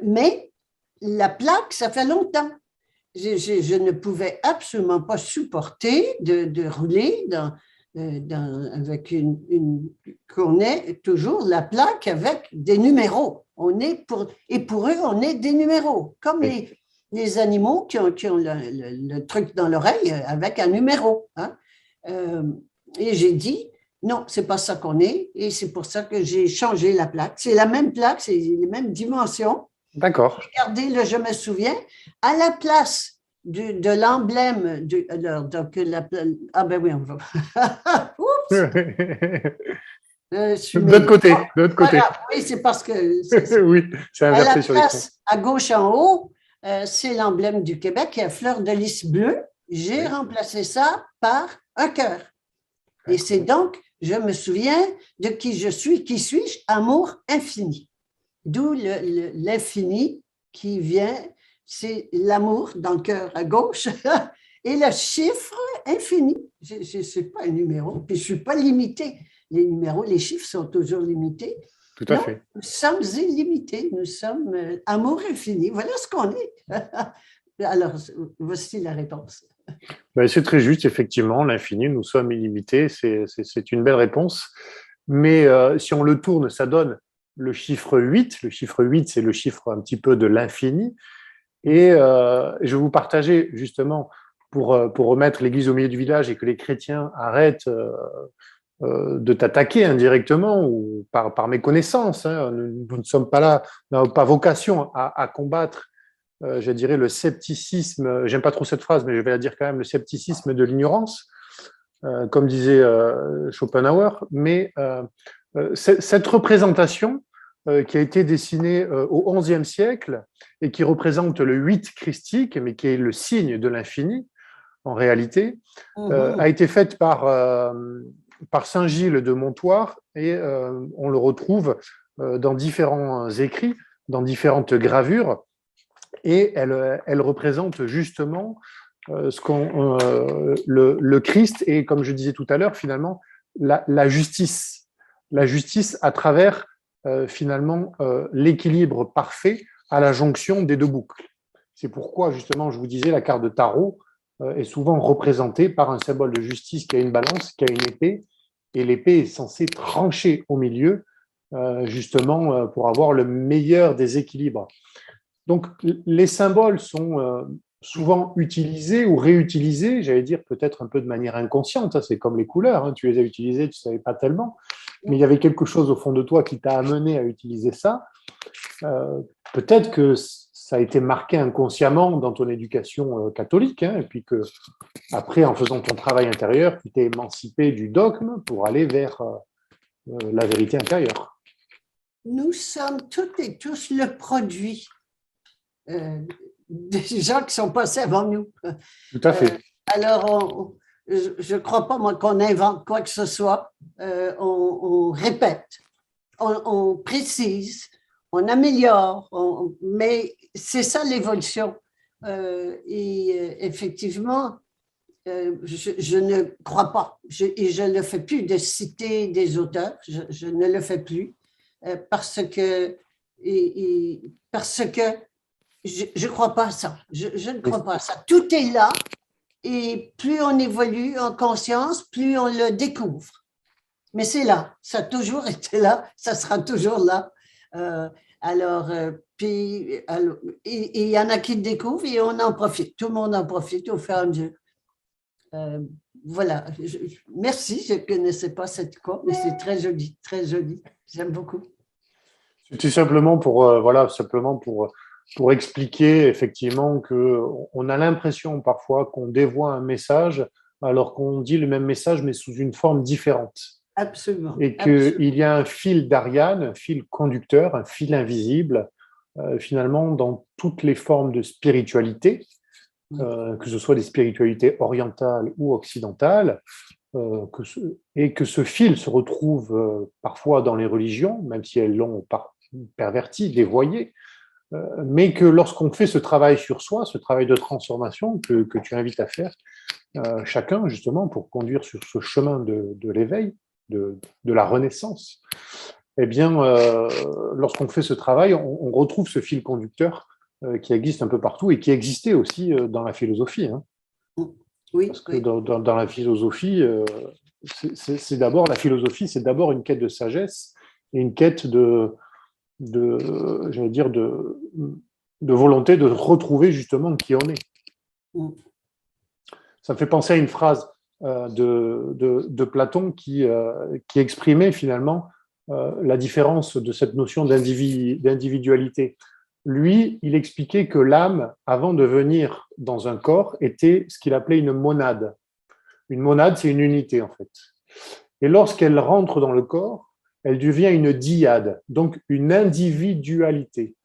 mais la plaque, ça fait longtemps. Je ne pouvais absolument pas supporter de rouler avec qu'on ait toujours la plaque avec des numéros. Et pour eux, on est des numéros, comme les animaux qui ont le truc dans l'oreille avec un numéro. Hein. Et j'ai dit, non, c'est pas ça qu'on est, et c'est pour ça que j'ai changé la plaque. C'est la même plaque, c'est les mêmes dimensions. D'accord. Regardez, là, je me souviens, à la place de l'emblème, donc ah ben oui, on va. Oups! De l'autre côté, de l'autre côté. Voilà, oui, c'est parce que oui, c'est inversé sur l'écran. À la place, à gauche en haut, c'est l'emblème du Québec, qui est fleur de lys bleue. J'ai remplacé ça par un cœur. Et c'est donc, je me souviens de qui je suis, qui suis-je? Amour infini. D'où l'infini qui vient, c'est l'amour dans le cœur à gauche et le chiffre infini. Je ne suis pas un numéro, puis je ne suis pas limité. Les numéros, les chiffres sont toujours limités. Tout à fait. Nous sommes illimités, nous sommes amour infini. Voilà ce qu'on est. Alors, voici la réponse. Ben, c'est très juste, effectivement, l'infini, nous sommes illimités, c'est une belle réponse. Mais si on le tourne, ça donne le chiffre 8. Le chiffre 8, c'est le chiffre un petit peu de l'infini. Et je vais vous partager, justement, pour remettre l'église au milieu du village et que les chrétiens arrêtent de t'attaquer indirectement ou par méconnaissance. Hein. Nous ne sommes pas là, nous n'avons pas vocation à combattre, je dirais, le scepticisme. J'aime pas trop cette phrase, mais je vais la dire quand même, le scepticisme de l'ignorance, comme disait Schopenhauer. Mais cette représentation qui a été dessinée au XIe siècle et qui représente le 8 christique, mais qui est le signe de l'infini, en réalité, a été faite par Saint Gilles de Montoire et on le retrouve dans différents écrits, dans différentes gravures, et elle représente justement le Christ et, comme je disais tout à l'heure, finalement, la justice à travers finalement l'équilibre parfait à la jonction des deux boucles. C'est pourquoi, justement, je vous disais, la carte de tarot est souvent représentée par un symbole de justice qui a une balance, qui a une épée, et l'épée est censée trancher au milieu, justement, pour avoir le meilleur des équilibres. Donc, les symboles sont souvent utilisés ou réutilisés, j'allais dire peut-être un peu de manière inconsciente, hein, c'est comme les couleurs, hein, tu les as utilisées, tu ne savais pas tellement, mais il y avait quelque chose au fond de toi qui t'a amené à utiliser ça. Peut-être que ça a été marqué inconsciemment dans ton éducation catholique, hein, et puis que après, en faisant ton travail intérieur, tu t'es émancipé du dogme pour aller vers la vérité intérieure. nous sommes toutes et tous le produit des gens qui sont passés avant nous. Tout à fait. Alors, je ne crois pas, moi, qu'on invente quoi que ce soit. On répète, on précise, on améliore, mais c'est ça l'évolution. Effectivement, je ne crois pas, et je ne fais plus de citer des auteurs, je ne le fais plus, parce que je ne crois pas à ça. Je ne crois pas à ça. Tout est là, et plus on évolue en conscience, plus on le découvre. Mais c'est là, ça a toujours été là, ça sera toujours là. Puis, il y en a qui le découvrent et on en profite. Tout le monde en profite au fur et à mesure. Voilà. Merci, je ne connaissais pas cette quoi, mais c'est très joli, très joli. J'aime beaucoup. C'était simplement pour expliquer effectivement qu'on a l'impression parfois qu'on dévoie un message alors qu'on dit le même message mais sous une forme différente. Absolument. Et qu'il y a un fil d'Ariane, un fil conducteur, un fil invisible, finalement dans toutes les formes de spiritualité, que ce soit des spiritualités orientales ou occidentales, et que ce fil se retrouve parfois dans les religions, même si elles l'ont perverti, dévoyé, mais que lorsqu'on fait ce travail sur soi, ce travail de transformation que tu invites à faire, chacun justement pour conduire sur ce chemin de l'éveil, de la renaissance, eh bien, lorsqu'on fait ce travail, on retrouve ce fil conducteur qui existe un peu partout et qui existait aussi dans la philosophie. Hein. Oui, parce que dans la philosophie, c'est d'abord la philosophie, c'est d'abord une quête de sagesse et une quête j'allais dire de volonté de retrouver justement qui on est. Ça me fait penser à une phrase de Platon qui exprimait finalement la différence de cette notion d'individualité. Lui, il expliquait que l'âme, avant de venir dans un corps, était ce qu'il appelait une monade. Une monade, c'est une unité, en fait. Et lorsqu'elle rentre dans le corps, elle devient une dyade, donc une individualité.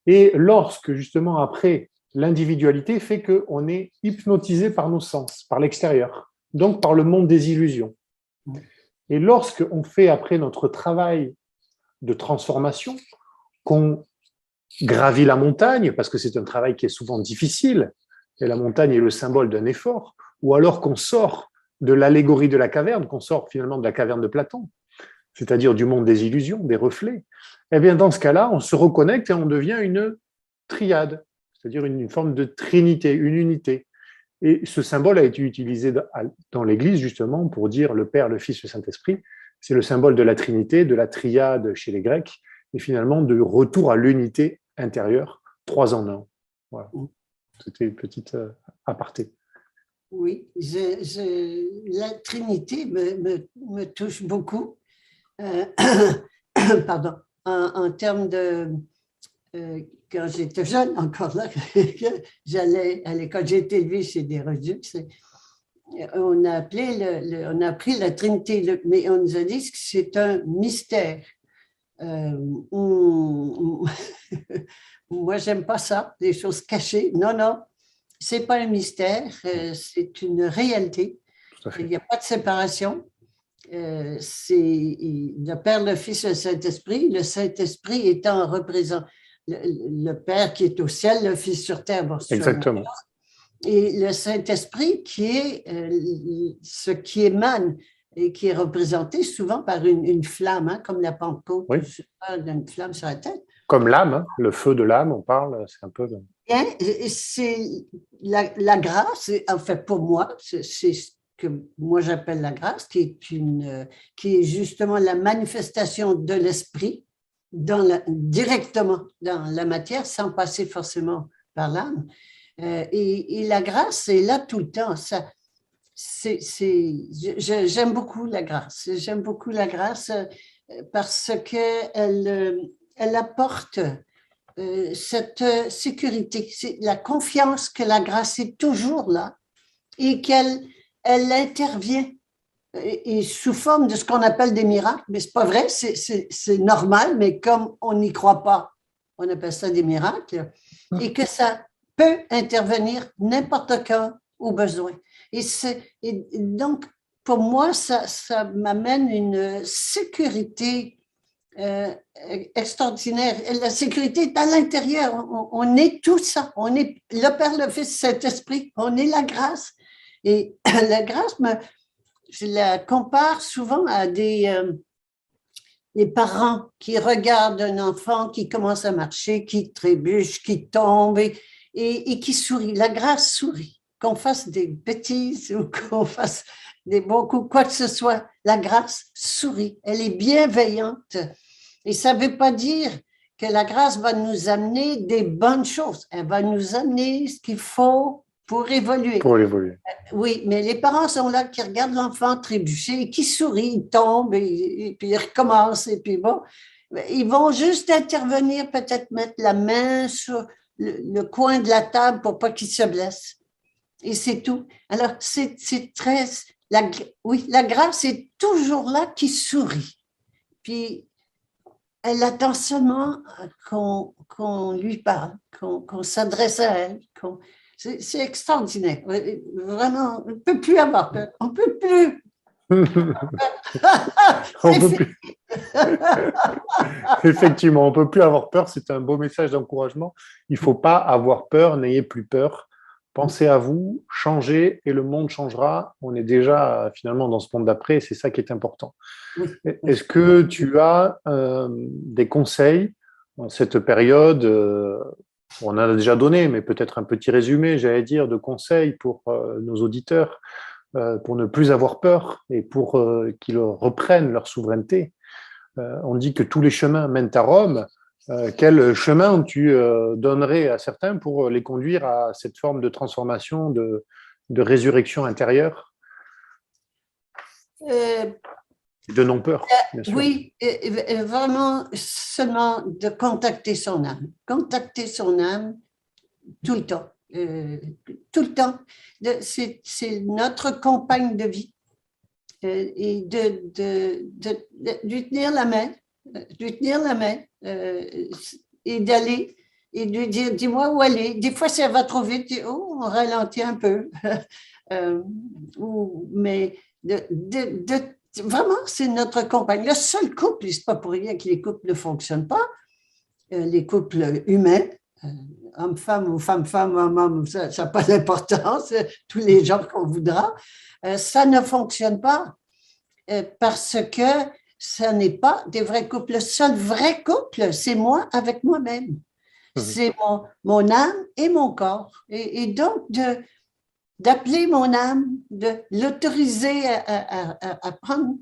Et lorsque, justement, après, l'individualité fait qu'on est hypnotisé par nos sens, par l'extérieur, donc par le monde des illusions. Et lorsqu'on fait, après notre travail de transformation, qu'on gravit la montagne, parce que c'est un travail qui est souvent difficile, et la montagne est le symbole d'un effort, ou alors qu'on sort de l'allégorie de la caverne, qu'on sort finalement de la caverne de Platon, c'est-à-dire du monde des illusions, des reflets, eh bien dans ce cas-là, on se reconnecte et on devient une triade, c'est-à-dire une forme de trinité, une unité. Et ce symbole a été utilisé dans l'Église justement pour dire le Père, le Fils, le Saint-Esprit. C'est le symbole de la trinité, de la triade chez les Grecs, et finalement de retour à l'unité intérieure, 3 en 1. Voilà. C'était une petite aparté. Oui, la Trinité me touche beaucoup. Pardon, en termes de... quand j'étais jeune, encore là, j'allais à l'école, j'ai été élevée chez des Reducs. On a appris la Trinité, mais on nous a dit que c'est un mystère. Moi, j'aime pas ça, des choses cachées. Non, non, c'est pas un mystère, c'est une réalité. Il n'y a pas de séparation. C'est le Père, le Fils, le Saint-Esprit. Le Saint-Esprit étant représentant le Père qui est au ciel, le Fils sur terre. Bon, exactement. Et le Saint-Esprit qui est ce qui émane et qui est représenté souvent par une flamme, hein, comme la Pentecôte, oui. Une flamme sur la tête. Comme l'âme, hein, le feu de l'âme, on parle, c'est un peu... C'est la grâce, en fait pour moi, c'est ce que moi j'appelle la grâce, qui est justement la manifestation de l'esprit directement dans la matière, sans passer forcément par l'âme. Et la grâce, c'est là tout le temps. J'aime beaucoup la grâce. J'aime beaucoup la grâce parce qu'elle apporte cette sécurité, la confiance que la grâce est toujours là et qu'elle intervient et sous forme de ce qu'on appelle des miracles, mais c'est pas vrai, c'est normal, mais comme on n'y croit pas, on appelle ça des miracles, et que ça peut intervenir n'importe quand au besoin. Et donc, pour moi, ça m'amène une sécurité extraordinaire. La sécurité est à l'intérieur. On est tout ça. On est le Père, le Fils, Saint-Esprit. On est la grâce. Et la grâce, je la compare souvent à des parents qui regardent un enfant qui commence à marcher, qui trébuche, qui tombe et qui sourit. La grâce sourit. Qu'on fasse des bêtises ou qu'on fasse des bons coups, quoi que ce soit, la grâce sourit. Elle est bienveillante. Et ça ne veut pas dire que la grâce va nous amener des bonnes choses. Elle va nous amener ce qu'il faut pour évoluer. Pour évoluer. Oui, mais les parents sont là qui regardent l'enfant trébucher, qui sourit, il tombe et puis il recommence. Et puis bon, ils vont juste intervenir, peut-être mettre la main sur le coin de la table pour pas qu'il se blesse. Et c'est tout. Alors, c'est très... oui, la grâce est toujours là qui sourit. Puis, elle attend seulement qu'on lui parle, qu'on s'adresse à elle. C'est extraordinaire. Vraiment, on ne peut plus avoir peur. On ne peut plus. On peut plus. Effectivement, on ne peut plus avoir peur. C'est un beau message d'encouragement. Il ne faut pas avoir peur, n'ayez plus peur. Pensez à vous, changez et le monde changera. On est déjà finalement dans ce monde d'après, c'est ça qui est important. Oui. Est-ce que tu as des conseils en cette période on en a déjà donné, mais peut-être un petit résumé, j'allais dire, de conseils pour nos auditeurs, pour ne plus avoir peur et pour qu'ils reprennent leur souveraineté. On dit que tous les chemins mènent à Rome. Quel chemin tu donnerais à certains pour les conduire à cette forme de transformation, de résurrection intérieure de non-peur, bien sûr. Oui, vraiment seulement de contacter son âme. Contacter son âme tout le temps. Tout le temps. C'est notre compagne de vie. Et de lui tenir la main, et d'aller et de lui dire, dis-moi où aller. Des fois, si elle va trop vite, on ralentit un peu. Mais vraiment, c'est notre compagne. Le seul couple, c'est pas pour rien que les couples ne fonctionnent pas, les couples humains, homme-femme ou femme-femme, homme-homme, ça n'a pas d'importance, tous les genres qu'on voudra, ça ne fonctionne pas parce que ce n'est pas des vrais couples. Le seul vrai couple, c'est moi avec moi-même. C'est mon âme et mon corps. Et donc, d'appeler mon âme, de l'autoriser à prendre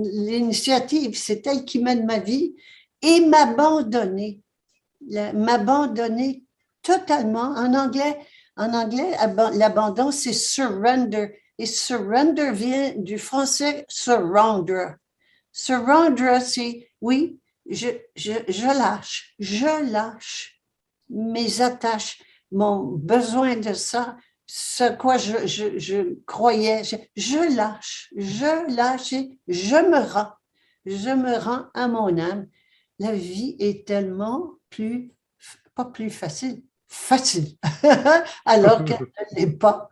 l'initiative, c'est elle qui mène ma vie, et m'abandonner totalement. En anglais, l'abandon, c'est surrender. Et surrender vient du français surrender. Surrender, c'est, oui, je lâche mes attaches, mon besoin de ça, ce quoi je croyais, je lâche et je me rends à mon âme. La vie est tellement pas plus facile, alors qu'elle ne l'est pas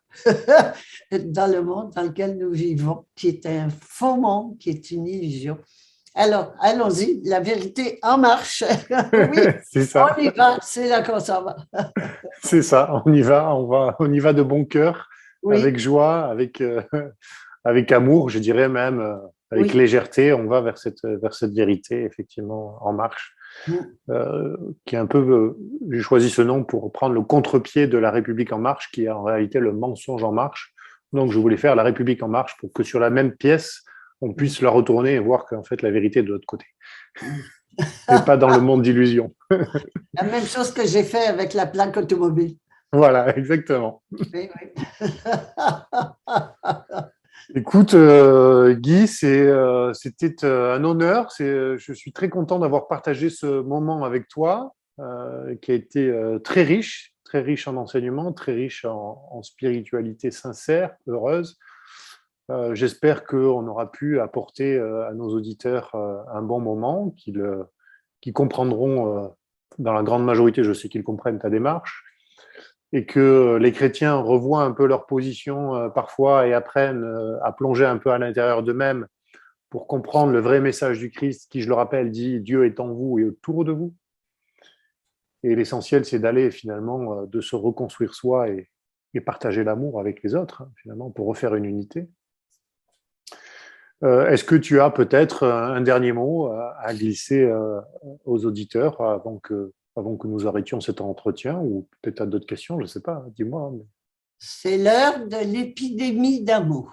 dans le monde dans lequel nous vivons, qui est un faux monde, qui est une illusion. Alors, allons-y, la vérité en marche. Oui, c'est ça. on y va, c'est là qu'on s'en va. C'est ça, on y va de bon cœur, Oui. avec joie, avec amour, je dirais même, avec légèreté, on va vers cette vérité, effectivement, en marche, qui est un peu, j'ai choisi ce nom pour prendre le contre-pied de la République en marche, qui est en réalité le mensonge en marche. Donc, je voulais faire la République en marche pour que sur la même pièce, on puisse la retourner et voir qu'en fait, la vérité est de l'autre côté. Et pas dans le monde d'illusions. La même chose que j'ai fait avec la plaque automobile. Voilà, exactement. Oui. Écoute, Guy, c'était un honneur. Je suis très content d'avoir partagé ce moment avec toi, qui a été très riche en enseignements, très riche en spiritualité sincère, heureuse. J'espère qu'on aura pu apporter à nos auditeurs un bon moment, qu'ils comprendront, dans la grande majorité, je sais qu'ils comprennent ta démarche, et que les chrétiens revoient un peu leur position parfois et apprennent à plonger un peu à l'intérieur d'eux-mêmes pour comprendre le vrai message du Christ qui, je le rappelle, dit « Dieu est en vous et autour de vous ». Et l'essentiel, c'est d'aller finalement, de se reconstruire soi et partager l'amour avec les autres, hein, finalement, pour refaire une unité. Est-ce que tu as peut-être un dernier mot à glisser aux auditeurs avant que nous arrêtions cet entretien, ou peut-être tu as d'autres questions, je ne sais pas, dis-moi. Mais... C'est l'heure de l'épidémie d'amour.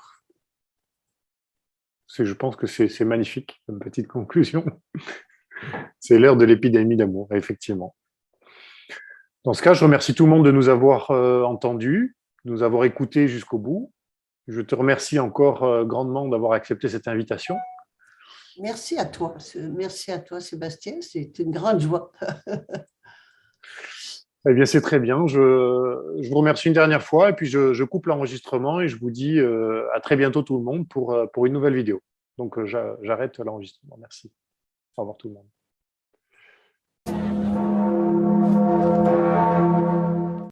Je pense que c'est magnifique, comme petite conclusion. C'est l'heure de l'épidémie d'amour, effectivement. Dans ce cas, je remercie tout le monde de nous avoir entendus, de nous avoir écoutés jusqu'au bout. Je te remercie encore grandement d'avoir accepté cette invitation. Merci à toi. Merci à toi, Sébastien. C'est une grande joie. Eh bien, c'est très bien. Je vous remercie une dernière fois et puis je coupe l'enregistrement et je vous dis à très bientôt tout le monde pour une nouvelle vidéo. Donc, j'arrête l'enregistrement. Merci. Au revoir tout le monde.